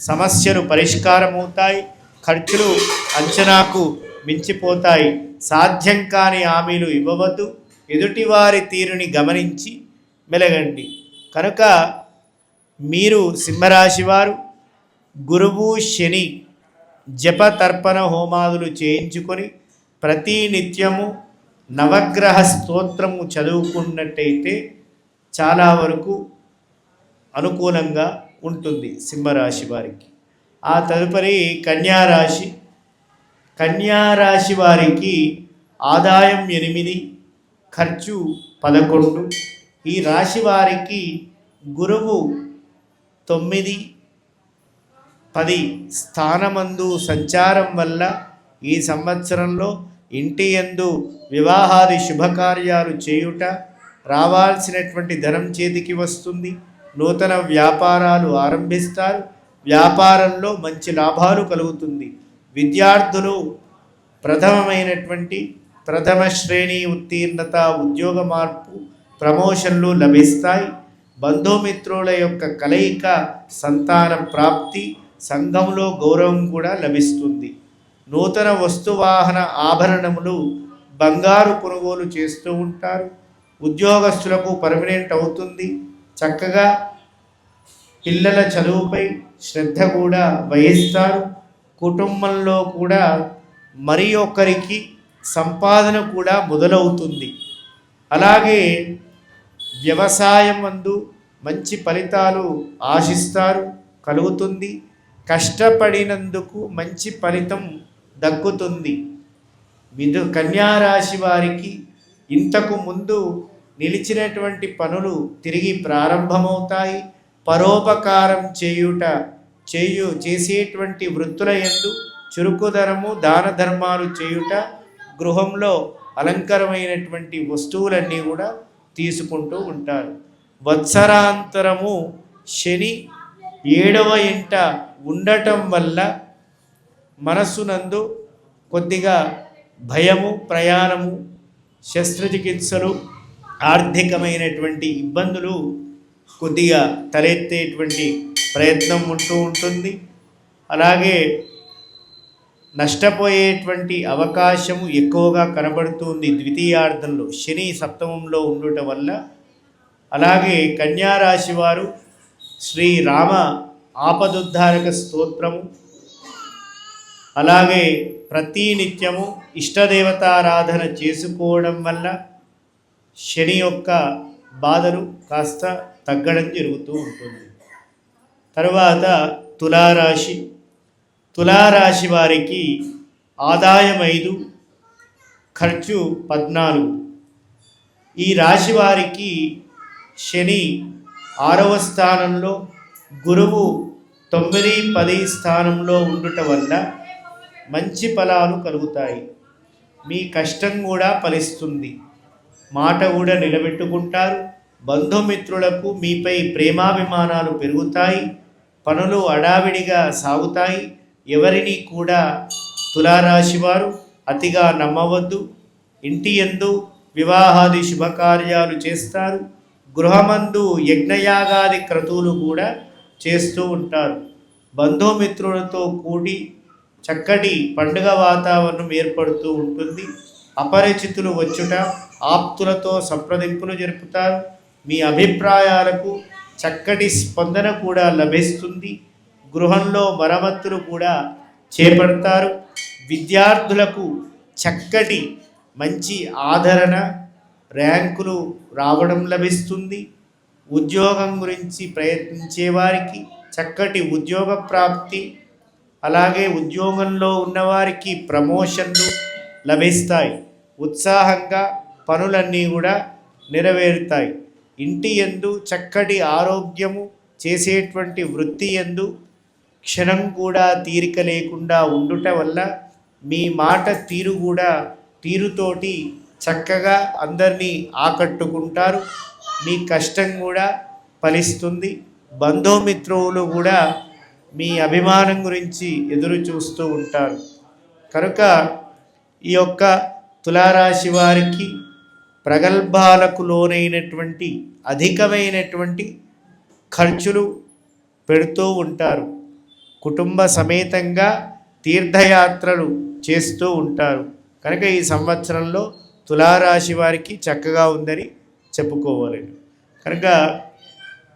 సమస్యలు పరిష్కారమవుతాయి. ఖర్చులు అంచనాకు మించిపోతాయి. సాధ్యం కాని హామీలు ఇవ్వవద్దు. ఎదుటివారి తీరుని గమనించి మెలగండి. కనుక మీరు సింహరాశి వారు గురువు శని జప తర్పణ హోమాదులు చేయించుకొని ప్రతి నిత్యము నవగ్రహ స్తోత్రము చదువుకున్నట్టయితే చాలా వరకు అనుకూలంగా ఉంటుంది సింహరాశి వారికి. ఆ తదుపరి కన్యారాశి. కన్యారాశి వారికి ఆదాయం 8, ఖర్చు 11. ఈ రాశి వారికి గురువు 9, 10 స్థానమందు సంచారం వల్ల ఈ సంవత్సరంలో ఇంటి యందు వివాహాది శుభకార్యాలు చేయుట, రావాల్సినటువంటి ధనం చేతికి వస్తుంది, నూతన వ్యాపారాలు ఆరంభిస్తారు, వ్యాపారంలో మంచి లాభాలు కలుగుతుంది. విద్యార్థులు ప్రథమ శ్రేణి ఉత్తీర్ణత, ఉద్యోగ మార్పు, ప్రమోషన్లు లభిస్తాయి. బంధుమిత్రుల యొక్క కలయిక, సంతాన ప్రాప్తి, సంఘంలో గౌరవం కూడా లభిస్తుంది. నూతన వస్తువాహన ఆభరణములు, బంగారు కొనుగోలు చేస్తూ ఉంటారు. ఉద్యోగస్తులకు పర్మనెంట్ అవుతుంది. చక్కగా పిల్లల చదువుపై శ్రద్ధ కూడా వహిస్తారు. కుటుంబంలో కూడా మరి ఒకరికి సంపాదన కూడా మొదలవుతుంది. అలాగే వ్యవసాయం నందు మంచి ఫలితాలు ఆశిస్తారు, కలుగుతుంది. కష్టపడినందుకు మంచి ఫలితం దక్కుతుంది. కన్యారాశి వారికి ఇంతకు ముందు నిలిచినటువంటి పనులు తిరిగి ప్రారంభమవుతాయి. పరోపకారం చేసేటువంటి వృత్తుల యందు చురుకుదనము, దాన ధర్మాలు చేయుట, గృహంలో అలంకరమైనటువంటి వస్తువులన్నీ కూడా తీసుకుంటూ ఉంటారు. వత్సరాంతరము శని 7వ ఇంట ఉండటం వల్ల మనస్సునందు కొద్దిగా భయము, ప్రయాణము, శస్త్రచికిత్సలు, ఆర్థికమైనటువంటి ఇబ్బందులు కొద్దిగా తలెత్తేటువంటి ప్రయత్నం ఉంటూ ఉంటుంది. అలాగే నష్టపోయేటువంటి అవకాశము ఎక్కువగా కనబడుతుంది ద్వితీయార్థంలో శని సప్తమంలో ఉండటం వల్ల. అలాగే కన్యారాశి వారు శ్రీరామ ఆపదుద్ధారక స్తోత్రము, అలాగే ప్రతినిత్యము ఇష్టదేవతారాధన చేసుకోవడం వల్ల శని యొక్క బాధలు కాస్త తగ్గడం జరుగుతూ ఉంటుంది. తరువాత తులారాశి వారికి ఆదాయం 5, ఖర్చు 14. ఈ రాశి వారికి శని 6వ స్థానంలో, గురువు 9, 10 స్థానంలో ఉండటం వల్ల మంచి ఫలాలు కలుగుతాయి. మీ కష్టం కూడా ఫలిస్తుంది, మాట కూడా నిలబెట్టుకుంటారు. బంధుమిత్రులకు మీపై ప్రేమాభిమానాలు పెరుగుతాయి. పనులు అడావిడిగా సాగుతాయి. ఎవరిని కూడా తులారాశి వారు అతిగా నమ్మవద్దు. ఇంటి యందు వివాహాది శుభకార్యాలు చేస్తారు. గృహమందు యజ్ఞయాగాది క్రతువులు కూడా చేస్తూ ఉంటారు. బంధుమిత్రులతో కూడి చక్కటి పండుగ వాతావరణం ఏర్పడుతూ ఉంటుంది. అపరిచితులు వచ్చుట, ఆప్తులతో సంప్రదింపులు జరుపుతారు. మీ అభిప్రాయాలకు చక్కటి స్పందన కూడా లభిస్తుంది. గృహంలో మరమ్మతులు కూడా చేపడతారు. విద్యార్థులకు చక్కటి మంచి ఆదరణ, ర్యాంకులు రావడం లభిస్తుంది. ఉద్యోగం గురించి ప్రయత్నించే వారికి చక్కటి ఉద్యోగ ప్రాప్తి, అలాగే ఉద్యోగంలో ఉన్నవారికి ప్రమోషన్లు లభిస్తాయి. ఉత్సాహంగా పనులన్నీ కూడా నెరవేరుతాయి. ఇంటి యందు చక్కటి ఆరోగ్యము, చేసేటువంటి వృత్తి యందు క్షణం కూడా తీరిక లేకుండా ఉండుట వల్ల మీ మాట తీరుతోటి చక్కగా అందరినీ ఆకట్టుకుంటారు. మీ కష్టం కూడా ఫలిస్తుంది. బంధుమిత్రులు కూడా మీ అభిమానం గురించి ఎదురు చూస్తూ ఉంటారు. కనుక ఈ యొక్క తులారాశి వారికి ప్రగల్భాలకు లోనైనటువంటి అధికమైనటువంటి ఖర్చులు పెడుతూ ఉంటారు. కుటుంబ సమేతంగా తీర్థయాత్రలు చేస్తూ ఉంటారు. కనుక ఈ సంవత్సరంలో తులారాశి వారికి చక్కగా ఉందని చెప్పుకోవాలి. కనుక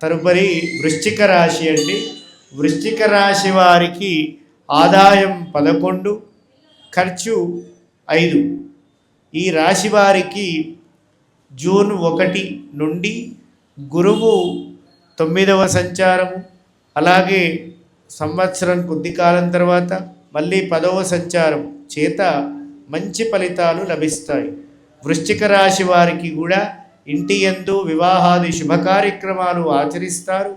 తదుపరి వృశ్చిక రాశి అండి. వృశ్చిక రాశి వారికి ఆదాయం 11, ఖర్చు 5. ఈ రాశి వారికి జూన్ 1 నుండి గురువు 9వ సంచారము, అలాగే సంవత్సరం కొద్ది కాలం తర్వాత మళ్ళీ 10వ సంచారం చేత మంచి ఫలితాలు లభిస్తాయి. వృశ్చిక రాశి వారికి కూడా ఇంటి యందు వివాహాది శుభకార్యక్రమాలు ఆచరిస్తారు.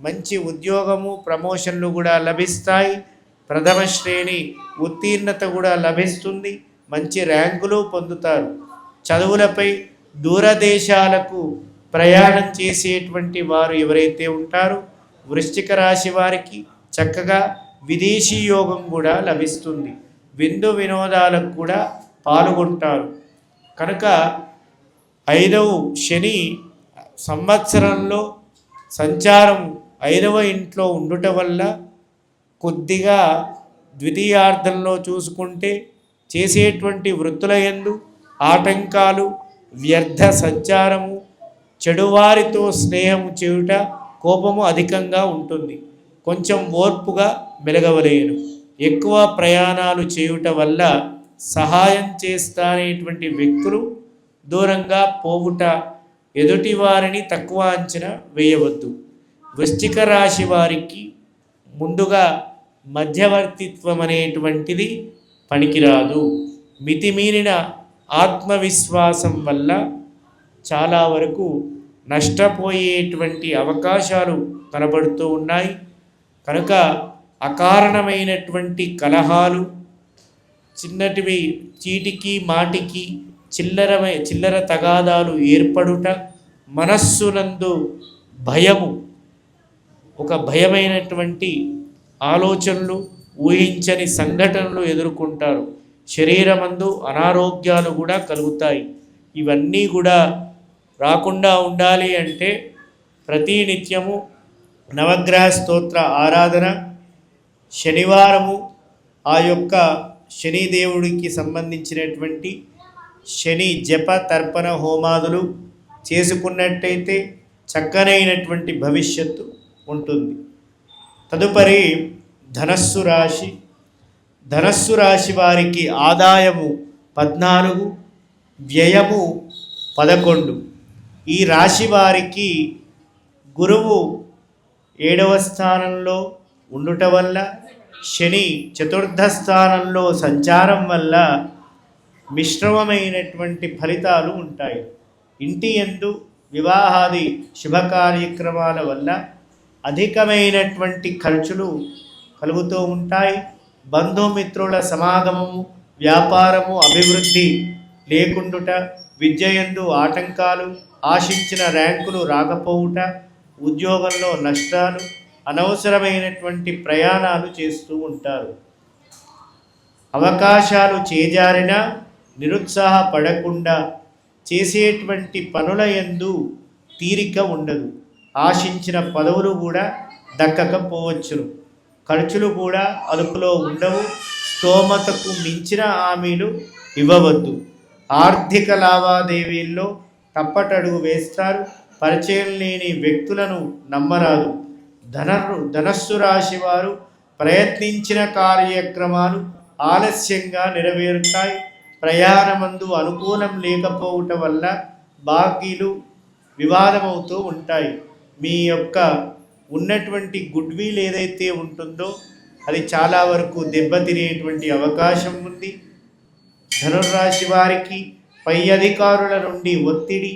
మంచి ఉద్యోగము ప్రమోషన్లు కూడా లభిస్తాయి. ప్రథమ శ్రేణి ఉత్తీర్ణత కూడా లభిస్తుంది. మంచి ర్యాంకులు పొందుతారు. చదువులపై దూరదేశాలకు ప్రయాణం చేసేటువంటి వారు ఎవరైతే ఉంటారో వృశ్చిక రాశి వారికి చక్కగా విదేశీ యోగం కూడా లభిస్తుంది. విందు వినోదాలకు కూడా పాల్గొంటారు. కనుక 5వ శని సంవత్సరంలో సంచారం 5వ ఇంట్లో ఉండుట వల్ల కొద్దిగా ద్వితీయార్థంలో చూసుకుంటే చేసేటువంటి వృత్తుల యందు ఆటంకాలు, వ్యర్థ సంచారము, చెడువారితో స్నేహము చేయుట, కోపము అధికంగా ఉంటుంది. కొంచెం ఓర్పుగా మెలగవలేను. ఎక్కువ ప్రయాణాలు చేయుట వల్ల సహాయం చేస్తానేటువంటి వ్యక్తులు దూరంగా పోవుట, ఎదుటి వారిని తక్కువ అంచనా వేయవద్దు. వృశ్చిక రాశి వారికి ముందుగా మధ్యవర్తిత్వం అనేటువంటిది పనికిరాదు. మితిమీరిన ఆత్మవిశ్వాసం వల్ల చాలా వరకు నష్టపోయేటువంటి అవకాశాలు కనబడుతూ ఉన్నాయి. కనుక అకారణమైనటువంటి కలహాలు, చిన్నటివి చీటికి మాటికి చిల్లర తగాదాలు ఏర్పడుట, మనస్సునందు భయము, ఒక భయమైనటువంటి ఆలోచనలు, ఊహించని సంఘటనలు ఎదుర్కొంటారు. శరీరమందు అనారోగ్యాలు కూడా కలుగుతాయి. ఇవన్నీ కూడా రాకుండా ఉండాలి అంటే ప్రతినిత్యము నవగ్రహ స్తోత్ర ఆరాధన, శనివారము ఆ యొక్క శనిదేవుడికి సంబంధించినటువంటి శని జప తర్పణ హోమాదులు చేసుకున్నట్టయితే చక్కనైనటువంటి భవిష్యత్తు ఉంటుంది. తదుపరి ధనస్సు రాశి. ధనస్సు రాశి వారికి ఆదాయము 14, వ్యయము 11. ఈ రాశి వారికి గురువు 7వ స్థానంలో ఉండుట వల్ల, శని 4థ స్థానంలో సంచారం వల్ల మిశ్రమమైనటువంటి ఫలితాలు ఉంటాయి. ఇంటి యందు వివాహాది శుభ కార్యక్రమాల వల్ల అధికమైనటువంటి ఖర్చులు కలుగుతూ ఉంటాయి. బంధుమిత్రుల సమాగమము, వ్యాపారము అభివృద్ధి లేకుండుట, విద్యయందు ఆటంకాలు, ఆశించిన ర్యాంకులు రాకపోవుట, ఉద్యోగంలో నష్టాలు, అనవసరమైనటువంటి ప్రయాణాలు చేస్తూ ఉంటారు. అవకాశాలు చేజారినా నిరుత్సాహపడకుండా చేసేటువంటి పనుల యందు తీరిక ఉండదు. ఆశించిన పదవులు కూడా దక్కకపోవచ్చును. ఖర్చులు కూడా అదుపులో ఉండవు. స్తోమతకు మించిన హామీలు ఇవ్వవద్దు. ఆర్థిక లావాదేవీల్లో తప్పటడుగు వేస్తారు. పరిచయం లేని వ్యక్తులను నమ్మరాదు. ధనస్సు రాశి వారు ప్రయత్నించిన కార్యక్రమాలు ఆలస్యంగా నెరవేరుతాయి. ప్రయాణమందు అనుకూలం లేకపోవటం వల్ల బాకీలు వివాదమవుతూ ఉంటాయి. మీ యొక్క ఉన్నటువంటి గుడ్ విల్ ఏదైతే ఉంటుందో అది చాలా వరకు దెబ్బతినేటువంటి అవకాశం ఉంది. ధనుర్రాశి వారికి పై అధికారుల నుండి ఒత్తిడి,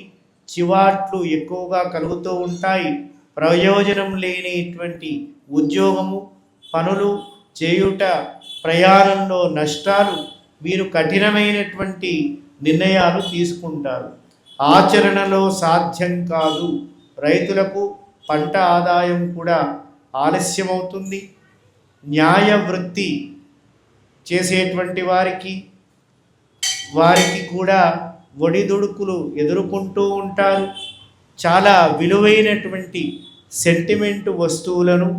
చివాట్లు ఎక్కువగా కలుగుతూ ఉంటాయి. ప్రయోజనం లేనిటువంటి ఉద్యోగము, పనులు చేయుట, ప్రయాణంలో నష్టాలు, మీరు కఠినమైనటువంటి నిర్ణయాలు తీసుకుంటారు. ఆచరణలో సాధ్యం కాదు. రైతులకు పంట ఆదాయం కూడా ఆలస్యమవుతుంది. న్యాయ వృత్తి చేసేటువంటి వారికి కూడా ఒడిదుడుకులు ఎదుర్కొంటూ ఉంటారు. చాలా విలువైనటువంటి సెంటిమెంటు వస్తువులను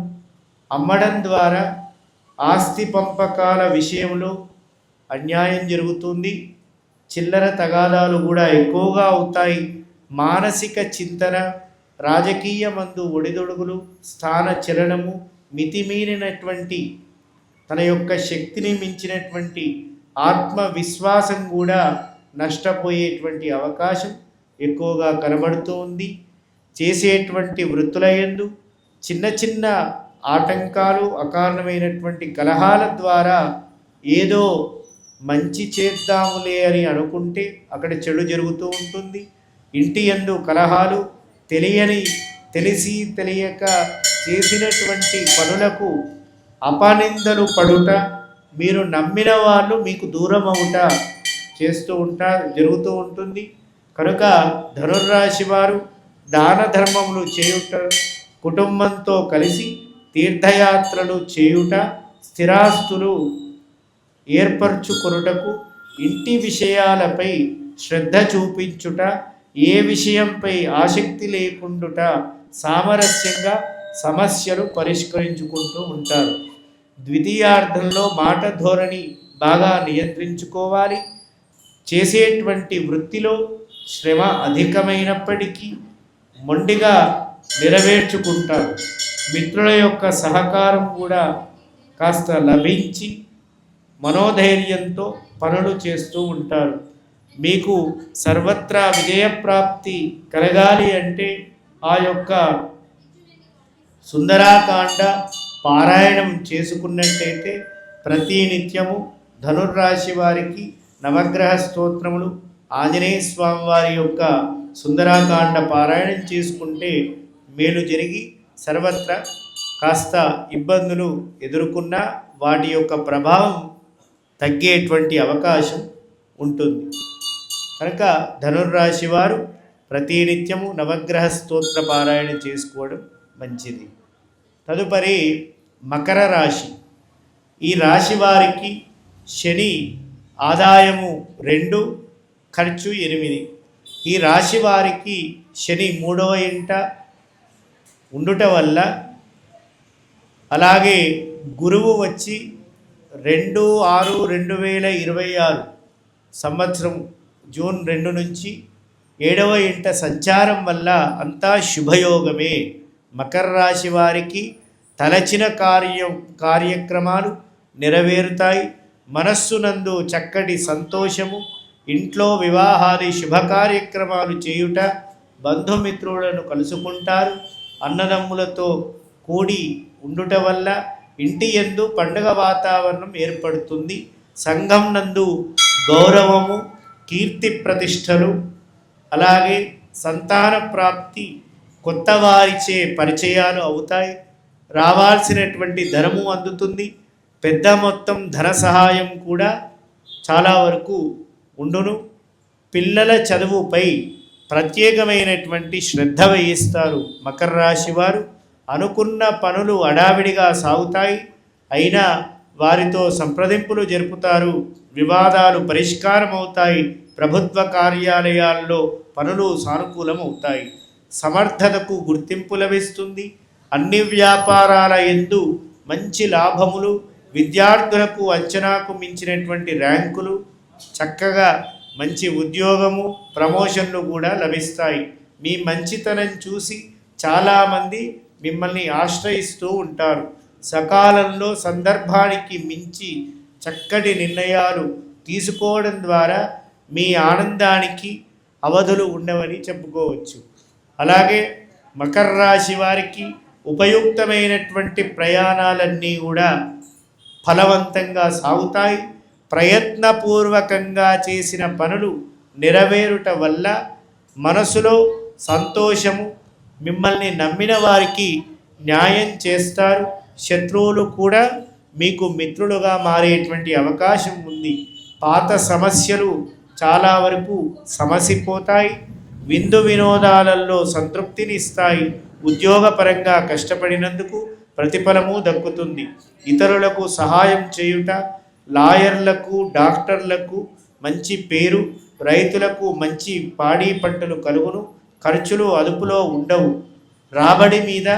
అమ్మడం ద్వారా ఆస్తి పంపకాల విషయంలో అన్యాయం జరుగుతుంది. చిల్లర తగాదాలు కూడా ఎక్కువగా అవుతాయి. మానసిక చింతన, రాజకీయమందు ఒడిదొడుగులు, స్థాన చలనము, మితిమీరినటువంటి తన యొక్క శక్తిని మించినటువంటి ఆత్మవిశ్వాసం కూడా నష్టపోయేటువంటి అవకాశం ఎక్కువగా కనబడుతూ ఉంది. చేసేటువంటి వృత్తుల యందు చిన్న చిన్న ఆటంకాలు, అకారణమైనటువంటి కలహాల ద్వారా ఏదో మంచి చేద్దాములే అని అనుకుంటే అక్కడ చెడు జరుగుతూ ఉంటుంది. ఇంటి యందు కలహాలు, తెలియని తెలిసి తెలియక చేసినటువంటి పనులకు అపనిందలు పడుట, మీరు నమ్మిన వాళ్ళు మీకు దూరం అవుట జరుగుతూ ఉంటుంది. కనుక ధనుర్రాశి వారు దాన ధర్మములు చేయుట, కుటుంబంతో కలిసి తీర్థయాత్రలు చేయుట, స్థిరాస్తులు ఏర్పరచుకొనుటకు, ఇంటి విషయాలపై శ్రద్ధ చూపించుట, ఏ విషయంపై ఆసక్తి లేకుండుట, సామరస్యంగా సమస్యలు పరిష్కరించుకుంటూ ఉంటారు. ద్వితీయార్థంలో మాట ధోరణి బాగా నియంత్రించుకోవాలి. చేసేటువంటి వృత్తిలో శ్రమ అధికమైనప్పటికీ మొండిగా నెరవేర్చుకుంటారు. మిత్రుల యొక్క సహకారం కూడా కాస్త లభించి మనోధైర్యంతో పనులు చేస్తూ ఉంటారు. మీకు సర్వత్రా విజయప్రాప్తి కలగాలి అంటే ఆ యొక్క సుందరాకాండ పారాయణం చేసుకున్నట్టయితే ప్రతినిత్యము ధనుర్రాశి వారికి నవగ్రహ స్తోత్రములు, ఆంజనేయ స్వామి వారి యొక్క సుందరాకాండ పారాయణం చేసుకుంటే మేలు జరిగి సర్వత్రా కాస్త ఇబ్బందులు ఎదుర్కొన్నా వాటి యొక్క ప్రభావం తగ్గేటువంటి అవకాశం ఉంటుంది. కనుక ధనుర్రాశి వారు ప్రతినిత్యము నవగ్రహ స్తోత్ర పారాయణ చేసుకోవడం మంచిది. తదుపరి మకర రాశి. ఈ రాశి వారికి శని ఆదాయము 2, ఖర్చు 8. ఈ రాశి వారికి శని 3వ ఇంట ఉండుట వల్ల, అలాగే గురువు వచ్చి 2/6/2026 సంవత్సరం జూన్ 2 నుంచి 7వ ఇంట సంచారం వల్ల అంతా శుభయోగమే. మకర రాశి వారికి తలచిన కార్యక్రమాలు నెరవేరుతాయి. మనస్సునందు చక్కటి సంతోషము, ఇంట్లో వివాహాది శుభ కార్యక్రమాలు చేయుట, బంధుమిత్రులను కలుసుకుంటారు. అన్నదమ్ములతో కూడి ఉండుట వల్ల ఇంటి యందు పండుగ వాతావరణం ఏర్పడుతుంది. సంఘం నందు గౌరవము, కీర్తి ప్రతిష్టలు, అలాగే సంతాన ప్రాప్తి, కొత్త వారిచే పరిచయాలు అవుతాయి. రావాల్సినటువంటి ధనము అందుతుంది. పెద్ద మొత్తం ధన సహాయం కూడా చాలా వరకు ఉండును. పిల్లల చదువుపై ప్రత్యేకమైనటువంటి శ్రద్ధ వహిస్తారు. మకర రాశి వారు అనుకున్న పనులు అడావిడిగా సాగుతాయి. అయినా వారితో సంప్రదింపులు జరుపుతారు. వివాదాలు పరిష్కారం అవుతాయి. ప్రభుత్వ కార్యాలయాల్లో పనులు సానుకూలమవుతాయి. సమర్థతకు గుర్తింపు లభిస్తుంది. అన్ని వ్యాపారాల యందు మంచి లాభములు, విద్యార్థులకు అంచనాకు మించినటువంటి ర్యాంకులు, చక్కగా మంచి ఉద్యోగము, ప్రమోషన్లు కూడా లభిస్తాయి. మీ మంచితనం చూసి చాలామంది మిమ్మల్ని ఆశ్రయిస్తూ ఉంటారు. సకాలంలో సందర్భానికి మించి చక్కటి నిర్ణయాలు తీసుకోవడం ద్వారా మీ ఆనందానికి అవధులు ఉండవని చెప్పుకోవచ్చు. అలాగే మకర రాశి వారికి ఉపయుక్తమైనటువంటి ప్రయాణాలన్నీ కూడా ఫలవంతంగా సాగుతాయి. ప్రయత్నపూర్వకంగా చేసిన పనులు నెరవేరుట వల్ల మనసులో సంతోషము, మిమ్మల్ని నమ్మిన వారికి న్యాయం చేస్తారు. శత్రువులు కూడా మీకు మిత్రులుగా మారేటువంటి అవకాశం ఉంది. పాత సమస్యలు చాలా వరకు సమసిపోతాయి. విందు వినోదాలలో సంతృప్తిని ఇస్తాయి. ఉద్యోగపరంగా కష్టపడినందుకు ప్రతిఫలము దక్కుతుంది. ఇతరులకు సహాయం చేయుట, లాయర్లకు, డాక్టర్లకు మంచి పేరు, రైతులకు మంచి పాడి పంటలు కలుగును. ఖర్చులు అదుపులో ఉండవు. రాబడి మీద,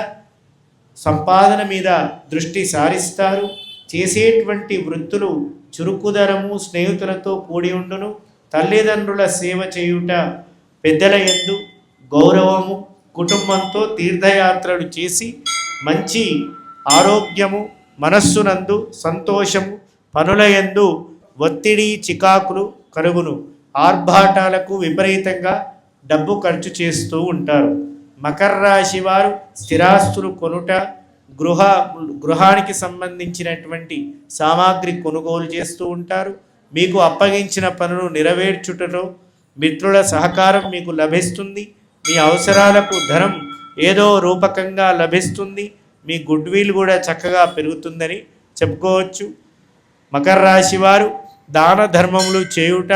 సంపాదన మీద దృష్టి సారిస్తారు. చేసేటువంటి వృత్తులు చురుకుదనము, స్నేహితులతో కూడి ఉండును. తల్లిదండ్రుల సేవ చేయుట, పెద్దల యందు గౌరవము, కుటుంబంతో తీర్థయాత్రలు చేసి మంచి ఆరోగ్యము, మనస్సునందు సంతోషము, పనుల యందు ఒత్తిడి, చికాకులు కలుగును. ఆర్భాటాలకు విపరీతంగా డబ్బు ఖర్చు చేస్తూ ఉంటారు. మకర రాశి వారు స్థిరాస్తులు కొనుట, గృహానికి సంబంధించినటువంటి సామాగ్రి కొనుగోలు చేస్తూ ఉంటారు. మీకు అప్పగించిన పనులు నెరవేర్చుటలో మిత్రుల సహకారం మీకు లభిస్తుంది. మీ అవసరాలకు ధనం ఏదో రూపకంగా లభిస్తుంది. మీ గుడ్ విల్ కూడా చక్కగా పెరుగుతుందని చెప్పుకోవచ్చు. మకర రాశి వారు దాన ధర్మములు చేయుట,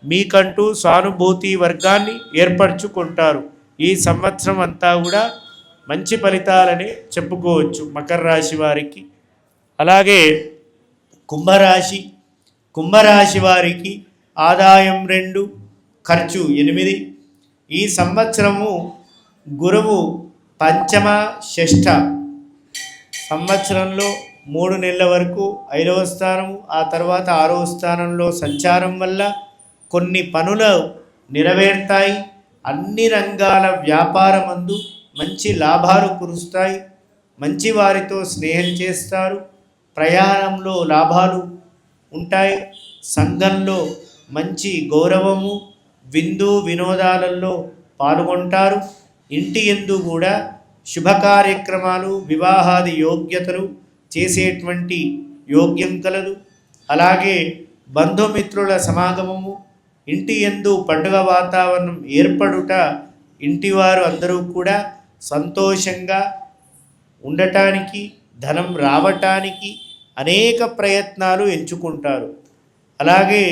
మీకంటూ సానుభూతి వర్గాన్ని ఏర్పరచుకుంటారు. ఈ సంవత్సరం అంతా కూడా మంచి ఫలితాలని చెప్పుకోవచ్చు మకర రాశి వారికి. అలాగే కుంభరాశి వారికి ఆదాయం 2, ఖర్చు 8. ఈ సంవత్సరము గురువు పంచమ షష్ఠ సంవత్సరంలో 3 నెలల వరకు 5వ స్థానము, ఆ తర్వాత 6వ స్థానంలో సంచారం వల్ల కొన్ని పనులు నెరవేరుతాయి. అన్ని రంగాల వ్యాపారమందు మంచి లాభాలు కురుస్తాయి. మంచి వారితో స్నేహం చేస్తారు. ప్రయాణంలో లాభాలు ఉంటాయి. సంఘంలో మంచి గౌరవము, విందు వినోదాలలో పాల్గొంటారు. ఇంటి యందు కూడా శుభ కార్యక్రమాలు, వివాహాది యోగ్యతలు చేసేటువంటి యోగ్యం కలదు. అలాగే బంధుమిత్రుల సమాగమము, ఇంటి యందు పండుగ వాతావరణం ఏర్పడుట, ఇంటివారు అందరూ కూడా సంతోషంగా ఉండటానికి, ధనం రావటానికి అనేక ప్రయత్నాలు ఎంచుకుంటారు. అలాగే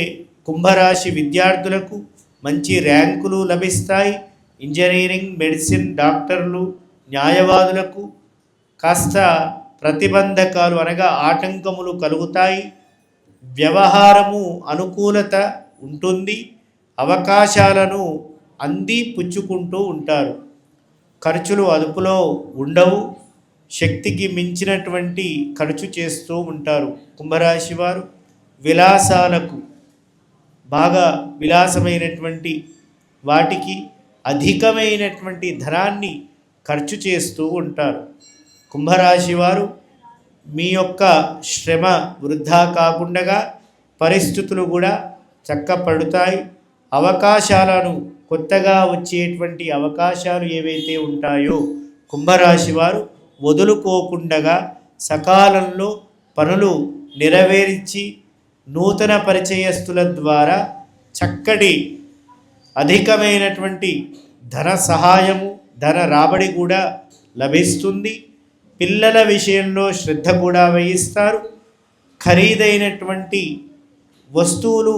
కుంభరాశి విద్యార్థులకు మంచి ర్యాంకులు లభిస్తాయి. ఇంజనీరింగ్, మెడిసిన్, డాక్టర్లు, న్యాయవాదులకు కాస్త ప్రతిబంధకాలు అనగా ఆటంకములు కలుగుతాయి. వ్యవహారము అనుకూలత ఉంటుంది. అవకాశాలను అంది పుచ్చుకుంటూ ఉంటారు. ఖర్చులు అదుపులో ఉండవు. శక్తికి మించినటువంటి ఖర్చు చేస్తూ ఉంటారు కుంభరాశి వారు. విలాసాలకు బాగా విలాసమైనటువంటి వాటికి అధికమైనటువంటి ధనాన్ని ఖర్చు చేస్తూ ఉంటారు. కుంభరాశి వారు మీ యొక్క శ్రమ వృధా కాకుండా పరిస్థితులు కూడా చక్కపడుతాయి. అవకాశాలను, కొత్తగా వచ్చేటువంటి అవకాశాలు ఏవైతే ఉంటాయో కుంభరాశి వారు వదులుకోకుండా సకాలంలో పనులు నెరవేర్చి నూతన పరిచయస్తుల ద్వారా చక్కటి అధికమైనటువంటి ధన సహాయము, ధన రాబడి కూడా లభిస్తుంది. పిల్లల విషయంలో శ్రద్ధ కూడా వహిస్తారు. ఖరీదైనటువంటి వస్తువులు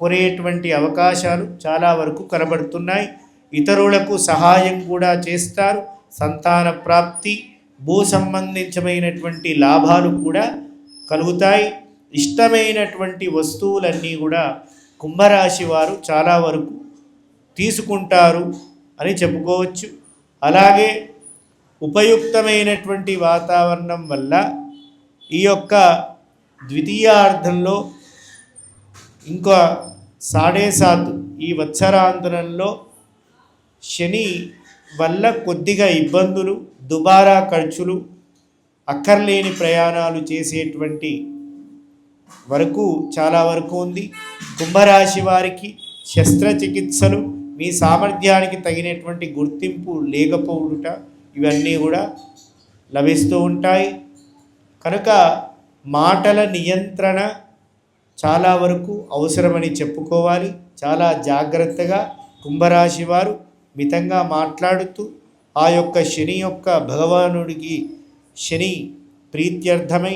కొనేటువంటి అవకాశాలు చాలా వరకు కనబడుతున్నాయి. ఇతరులకు సహాయం కూడా చేస్తారు. సంతాన ప్రాప్తి, భూ సంబంధించమైనటువంటి లాభాలు కూడా కలుగుతాయి. ఇష్టమైనటువంటి వస్తువులన్నీ కూడా కుంభరాశి వారు చాలా వరకు తీసుకుంటారు అని చెప్పుకోవచ్చు. అలాగే ఉపయుక్తమైనటువంటి వాతావరణం వల్ల ఈ యొక్క ద్వితీయార్థంలో ఇంకా 7.5 ఈ వత్సరాంతరంలో శని వల్ల కొద్దిగా ఇబ్బందులు, దుబారా ఖర్చులు, అక్కర్లేని ప్రయాణాలు చేసేటువంటి వరకు చాలా వరకు ఉంది. కుంభరాశి వారికి శస్త్రచికిత్సలు, మీ సామర్థ్యానికి తగినటువంటి గుర్తింపు లేకపోవుట, ఇవన్నీ కూడా లభిస్తూ ఉంటాయి. కనుక మాటల నియంత్రణ చాలా వరకు అవసరమని చెప్పుకోవాలి. చాలా జాగ్రత్తగా కుంభరాశి వారు మితంగా మాట్లాడుతూ ఆ యొక్క శని యొక్క భగవానుడికి శని ప్రీత్యర్థమై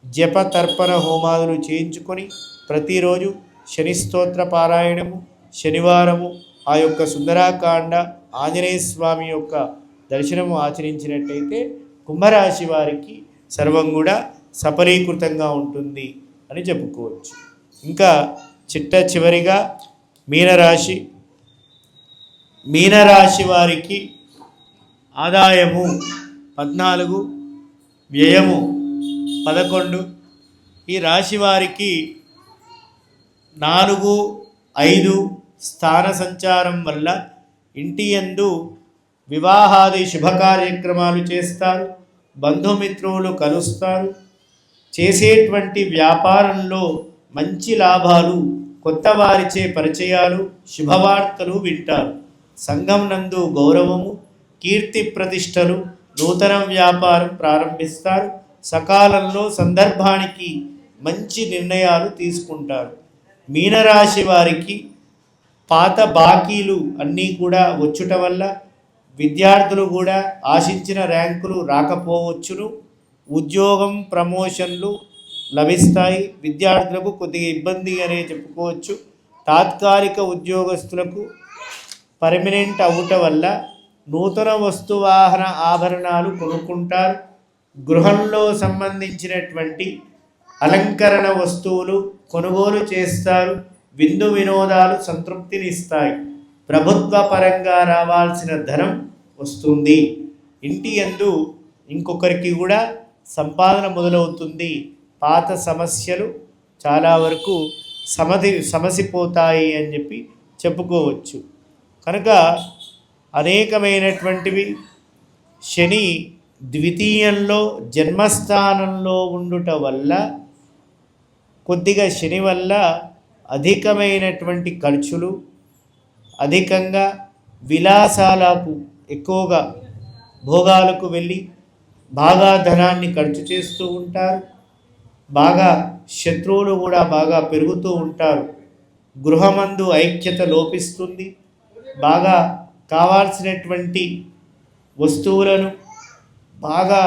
జప తర్పణ హోమాదులు చేయించుకొని ప్రతిరోజు శని స్తోత్ర పారాయణము, శనివారము ఆ యొక్క సుందరాకాండ ఆంజనేయ స్వామి యొక్క దర్శనము ఆచరించినట్టయితే కుంభరాశి వారికి సర్వం కూడా సఫలీకృతంగా ఉంటుంది అని చెప్పుకోవచ్చు. ఇంకా చివరిగా మీనరాశి వారికి ఆదాయము 14, వ్యయము 11. ఈ రాశి వారికి 4, 5 స్థాన సంచారం వల్ల ఇంటి యందు వివాహాది శుభకార్యక్రమాలు చేస్తారు. బంధుమిత్రులు కలుస్తారు. చేసేటువంటి వ్యాపారంలో మంచి లాభాలు, కొత్త వారిచే పరిచయాలు, శుభవార్తలు వింటారు. సంఘం నందు గౌరవము, కీర్తి ప్రతిష్టలు, నూతన వ్యాపారం ప్రారంభిస్తారు. సకాలంలో సందర్భానికి మంచి నిర్ణయాలు తీసుకుంటారు. మీనరాశి వారికి పాత బాకీలు అన్నీ కూడా వచ్చుట వల్ల విద్యార్థులు కూడా ఆశించిన ర్యాంకులు రాకపోవచ్చును. ఉద్యోగం ప్రమోషన్లు లభిస్తాయి. విద్యార్థులకు కొద్దిగా ఇబ్బంది అనే చెప్పుకోవచ్చు. తాత్కాలిక ఉద్యోగస్తులకు పర్మనెంట్ అవ్వటం వల్ల నూతన వస్తువాహన ఆభరణాలు కొనుక్కుంటారు. గృహంలో సంబంధించినటువంటి అలంకరణ వస్తువులు కొనుగోలు చేస్తారు. విందు వినోదాలు సంతృప్తినిస్తాయి. ప్రభుత్వ పరంగా రావాల్సిన ధనం వస్తుంది. ఇంటి యందు ఇంకొకరికి కూడా సంపాదన మొదలవుతుంది. పాత సమస్యలు చాలా వరకు సమసిపోతాయి అని చెప్పి చెప్పుకోవచ్చు. కనుక అనేకమైనటువంటివి శని ద్వితీయంలో జన్మస్థానంలో ఉండుట వల్ల కొద్దిగా శని వల్ల అధికమైనటువంటి ఖర్చులు, అధికంగా విలాసాలకు ఎక్కువగా భోగాలకు వెళ్ళి బాగా ధనాన్ని ఖర్చు చేస్తూ ఉంటారు. బాగా శత్రువులు కూడా బాగా పెరుగుతూ ఉంటారు. గృహమందు ఐక్యత లోపిస్తుంది. బాగా కావాల్సినటువంటి వస్తువులను బాగా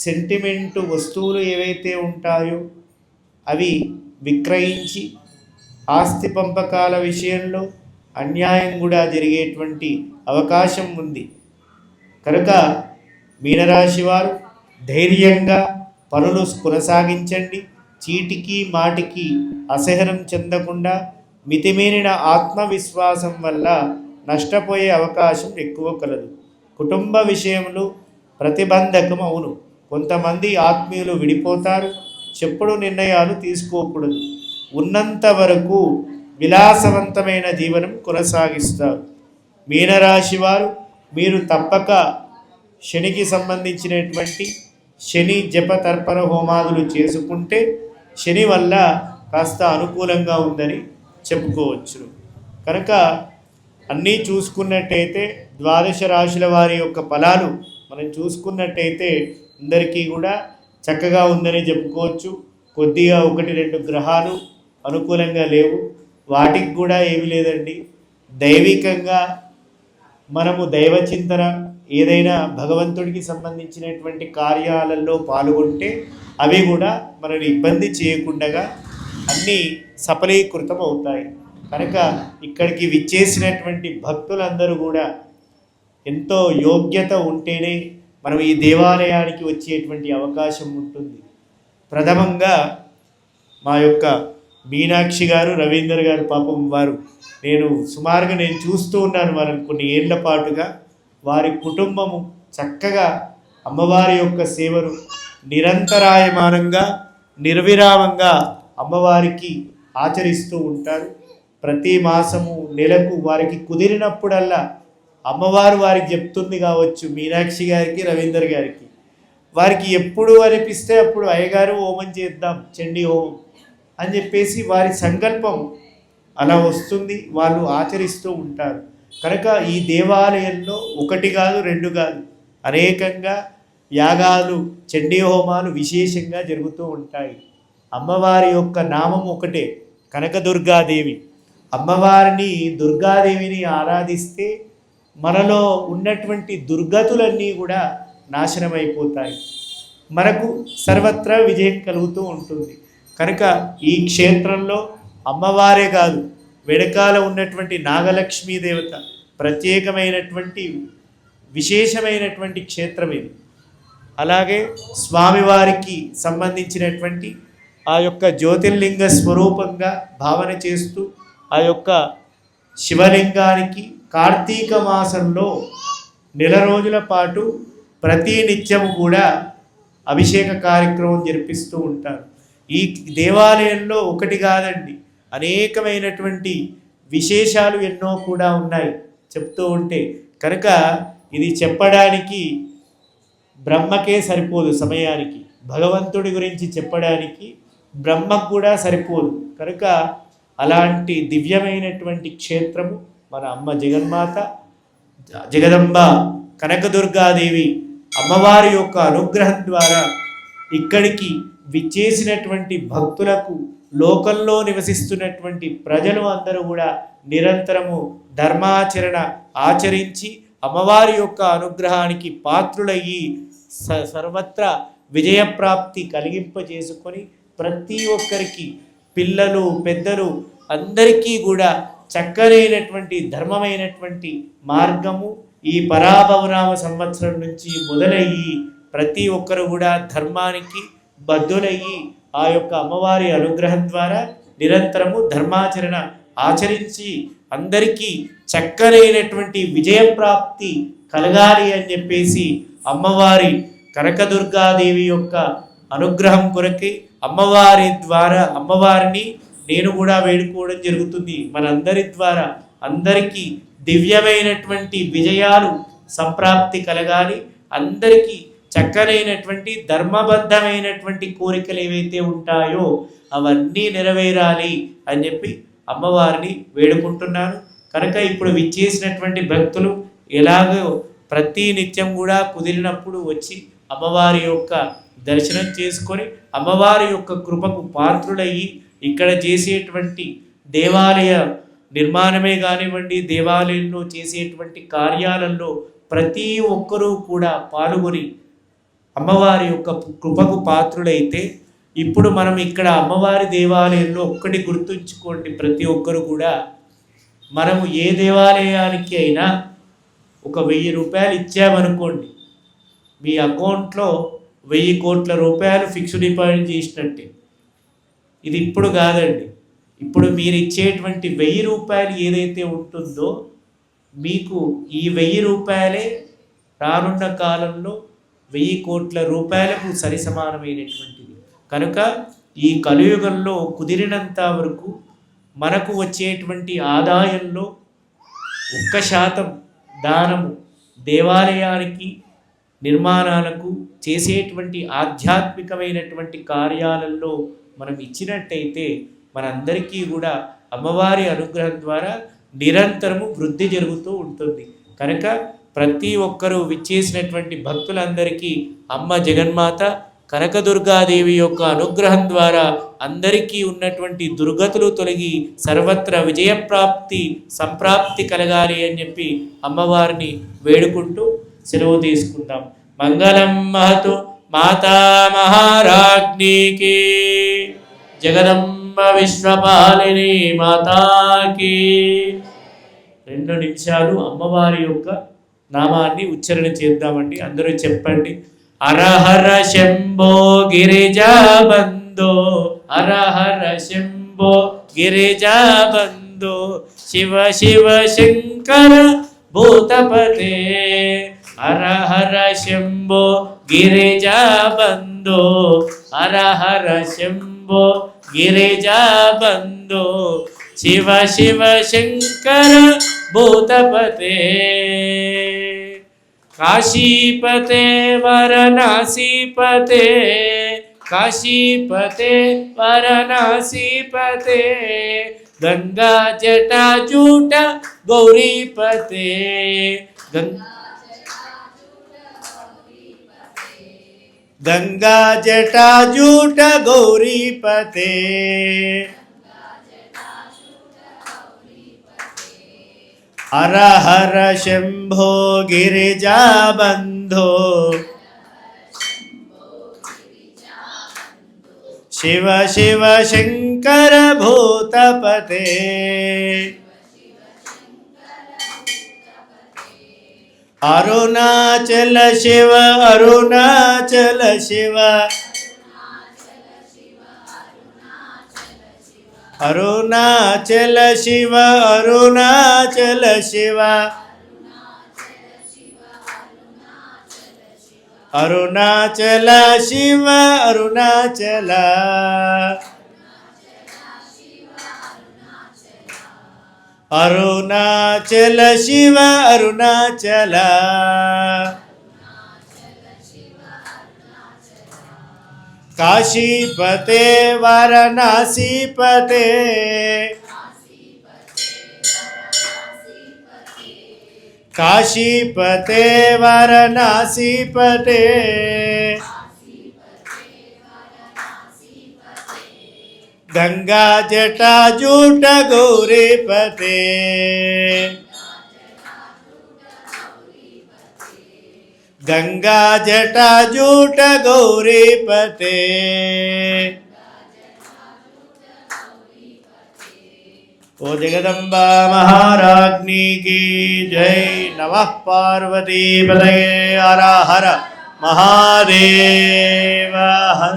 సెంటిమెంటు వస్తువులు ఏవైతే ఉంటాయో అవి విక్రయించి ఆస్తి పంపకాల విషయంలో అన్యాయం కూడా జరిగేటువంటి అవకాశం ఉంది. కనుక మీనరాశి వారు ధైర్యంగా పనులు కొనసాగించండి. చీటికి మాటికి అసహనం చెందకుండా మితిమీరిన ఆత్మవిశ్వాసం వల్ల నష్టపోయే అవకాశం ఎక్కువ కలదు. కుటుంబ విషయంలో ప్రతిబంధకం అవును. కొంతమంది ఆత్మీయులు విడిపోతారు. చెప్పుడు నిర్ణయాలు తీసుకోకూడదు. ఉన్నంత వరకు విలాసవంతమైన జీవనం కొనసాగిస్తారు. మీనరాశి వారు మీరు తప్పక శనికి సంబంధించినటువంటి శని జప తర్పణ హోమాదులు చేసుకుంటే శని వల్ల కాస్త అనుకూలంగా ఉందని చెప్పుకోవచ్చు. కనుక అన్నీ చూసుకున్నట్టయితే ద్వాదశ రాశుల వారి యొక్క ఫలాలు మనం చూసుకున్నట్టయితే అందరికీ కూడా చక్కగా ఉందని చెప్పుకోవచ్చు. కొద్దిగా 1-2 గ్రహాలు అనుకూలంగా లేవు. వాటికి కూడా ఏమీ లేదండి. దైవికంగా మనము దైవచింతన ఏదైనా భగవంతుడికి సంబంధించినటువంటి కార్యాలలో పాల్గొంటే అవి కూడా మనల్ని ఇబ్బంది చేయకుండా అన్నీ సఫలీకృతం అవుతాయి. కనుక ఇక్కడికి విచ్చేసినటువంటి భక్తులందరూ కూడా ఎంతో యోగ్యత ఉంటేనే మనం ఈ దేవాలయానికి వచ్చేటువంటి అవకాశం ఉంటుంది. ప్రథమంగా మా యొక్క మీనాక్షి గారు, రవీందర్ గారు, పాపం వారు నేను చూస్తూ ఉన్నాను వారిని కొన్ని ఏళ్ల పాటుగా. వారి కుటుంబము చక్కగా అమ్మవారి యొక్క సేవను నిరంతరాయమానంగా నిర్విరామంగా అమ్మవారికి ఆచరిస్తూ ఉంటారు. ప్రతి మాసము నెలకు వారికి కుదిరినప్పుడల్లా అమ్మవారు వారికి చెప్తుంది కావచ్చు, మీనాక్షి గారికి, రవీందర్ గారికి. వారికి ఎప్పుడు అనిపిస్తే అప్పుడు అయ్యగారు హోమం చేద్దాం, చండీ హోమం అని చెప్పేసి వారి సంకల్పం అలా వస్తుంది. వాళ్ళు ఆచరిస్తూ ఉంటారు. కనుక ఈ దేవాలయంలో 1 కాదు 2 కాదు అనేకంగా యాగాలు, చండీ హోమాలు విశేషంగా జరుగుతూ ఉంటాయి. అమ్మవారి యొక్క నామం ఒకటే, కనకదుర్గాదేవి. అమ్మవారిని, దుర్గాదేవిని ఆరాధిస్తే మనలో ఉన్నటువంటి దుర్గతులన్నీ కూడా నాశనమైపోతాయి. మనకు సర్వత్రా విజయం కలుగుతూ ఉంటుంది. కనుక ఈ క్షేత్రంలో అమ్మవారే కాదు, వెనకాల ఉన్నటువంటి నాగలక్ష్మీ దేవత ప్రత్యేకమైనటువంటి విశేషమైనటువంటి క్షేత్రం ఇది. అలాగే స్వామివారికి సంబంధించినటువంటి ఆ యొక్క జ్యోతిర్లింగ స్వరూపంగా భావన చేస్తూ ఆ యొక్క శివలింగానికి కార్తీక మాసంలో 1 రోజుల పాటు ప్రతి నిత్యము కూడా అభిషేక కార్యక్రమం జరిపిస్తూ ఉంటారు. ఈ దేవాలయంలో 1 కాదండి, అనేకమైనటువంటి విశేషాలు ఎన్నో కూడా ఉన్నాయి చెప్తూ ఉంటే. కనుక ఇది చెప్పడానికి బ్రహ్మకే సరిపోదు సమయానికి, భగవంతుడి గురించి చెప్పడానికి బ్రహ్మకు కూడా సరిపోదు. కనుక అలాంటి దివ్యమైనటువంటి క్షేత్రము మన అమ్మ జగన్మాత జగదంబ కనకదుర్గాదేవి అమ్మవారి యొక్క అనుగ్రహం ద్వారా ఇక్కడికి విచ్చేసినటువంటి భక్తులకు, లోకంలో నివసిస్తున్నటువంటి ప్రజలు అందరూ కూడా నిరంతరము ధర్మాచరణ ఆచరించి అమ్మవారి యొక్క అనుగ్రహానికి పాత్రులయ్యి సర్వత్రా విజయప్రాప్తి కలిగింపజేసుకొని ప్రతి ఒక్కరికి పిల్లలు పెద్దలు అందరికీ కూడా చక్కనైనటువంటి ధర్మమైనటువంటి మార్గము ఈ పరాభవనామ సంవత్సరం నుంచి మొదలయ్యి ప్రతి ఒక్కరు కూడా ధర్మానికి బద్ధులయ్యి ఆ యొక్క అమ్మవారి అనుగ్రహం ద్వారా నిరంతరము ధర్మాచరణ ఆచరించి అందరికీ చక్కనైనటువంటి విజయప్రాప్తి కలగాలి అని చెప్పేసి అమ్మవారి కనకదుర్గాదేవి యొక్క అనుగ్రహం కొరకి అమ్మవారి ద్వారా అమ్మవారిని నేను కూడా వేడుకోవడం జరుగుతుంది. మనందరి ద్వారా అందరికీ దివ్యమైనటువంటి విజయాలు సంప్రాప్తి కలగాలి, అందరికీ చక్కనైనటువంటి ధర్మబద్ధమైనటువంటి కోరికలు ఏవైతే ఉంటాయో అవన్నీ నెరవేరాలి అని చెప్పి అమ్మవారిని వేడుకుంటున్నాను. కనుక ఇప్పుడు విచ్చేసినటువంటి భక్తులు ఎలాగో ప్రతి నిత్యం కూడా కుదిరినప్పుడు వచ్చి అమ్మవారి యొక్క దర్శనం చేసుకొని అమ్మవారి యొక్క కృపకు పాత్రులయ్యి ఇక్కడ చేసేటువంటి దేవాలయ నిర్మాణమే కానివ్వండి, దేవాలయంలో చేసేటువంటి కార్యాలలో ప్రతి ఒక్కరూ కూడా పాల్గొని అమ్మవారి యొక్క కృపకు పాత్రులైతే ఇప్పుడు మనం ఇక్కడ అమ్మవారి దేవాలయంలో ఒక్కటి గుర్తుంచుకోండి, ప్రతి ఒక్కరు కూడా మనము ఏ దేవాలయానికి అయినా ఒక 1000 రూపాయలు ఇచ్చామనుకోండి, మీ అకౌంట్లో 1000 కోట్ల రూపాయలు ఫిక్స్డ్ డిపాజిట్ చేసినట్టే. ఇది ఇప్పుడు కాదండి, ఇప్పుడు మీరు ఇచ్చేటువంటి 1000 రూపాయలు ఏదైతే ఉంటుందో మీకు ఈ 1000 రూపాయలే రానున్న కాలంలో 1000 కోట్ల రూపాయలకు సరి సమానమైనటువంటిది. కనుక ఈ కలియుగంలో కుదిరినంత వరకు మనకు వచ్చేటువంటి ఆదాయంలో 1% దానము దేవాలయానికి నిర్మాణాలకు చేసేటువంటి ఆధ్యాత్మికమైనటువంటి కార్యాలలో మనం ఇచ్చినట్టయితే మనందరికీ కూడా అమ్మవారి అనుగ్రహం ద్వారా నిరంతరము వృద్ధి జరుగుతూ ఉంటుంది. కనుక ప్రతి ఒక్కరూ విచ్చేసినటువంటి భక్తులందరికీ అమ్మ జగన్మాత కనకదుర్గాదేవి యొక్క అనుగ్రహం ద్వారా అందరికీ ఉన్నటువంటి దుర్గతులు తొలగి సర్వత్ర విజయప్రాప్తి సంప్రాప్తి కలగాలి అని చెప్పి అమ్మవారిని వేడుకుంటూ సెలవు తీసుకుందాం. మంగళం మహతు మాతా మహారాజ్ఞికి, జగదంబ విశ్వపాలిని మాతాకి. 2 నిమిషాలు అమ్మవారి యొక్క నామాన్ని ఉచ్చారణ చేద్దామండి. అందరూ చెప్పండి. హరహర శంభో గిరిజా బందో, హరహర శంభో గిరిజా బందో, శివ శివ శంకర భూతపతే, హరహర శంభో గిరిజా బందో, హరహర శంభో గిరిజా బందో, శివ శివ శంకర భూతపతే, కాశీపతే వారణాసీపతే, కాశీపతే వారణాసీపతే, గంగా జటాజూట గౌరీపతే, గంగా జటాజూట గౌరీపతే, హర హర శంభో గిరిజా బంధో, శివ శివ శంకర భూతపతే, అరుణాచల శివ అరుణాచల శివ, అరుణాచల శివ అరుణాచల శివ, అరుణాచల శివ అరుణాచల, అరుణాచల శివ అరుణాచల, కాశీపతే వారణాసీపతే, కాశీపతే వారణాసీపతే, గంగా జటాజూట గౌరీపతే, गंगा जटा जूट गौरीपते ओ जगदम्बा महाराज्ञी की जय। नमः पार्वती पतये हर हर महादेव हर।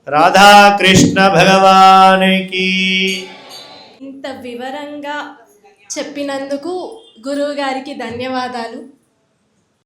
राधा कृष्ण भगवान की। ఇంత వివరంగా చెప్పినందుకు గురువు గారికి ధన్యవాదాలు.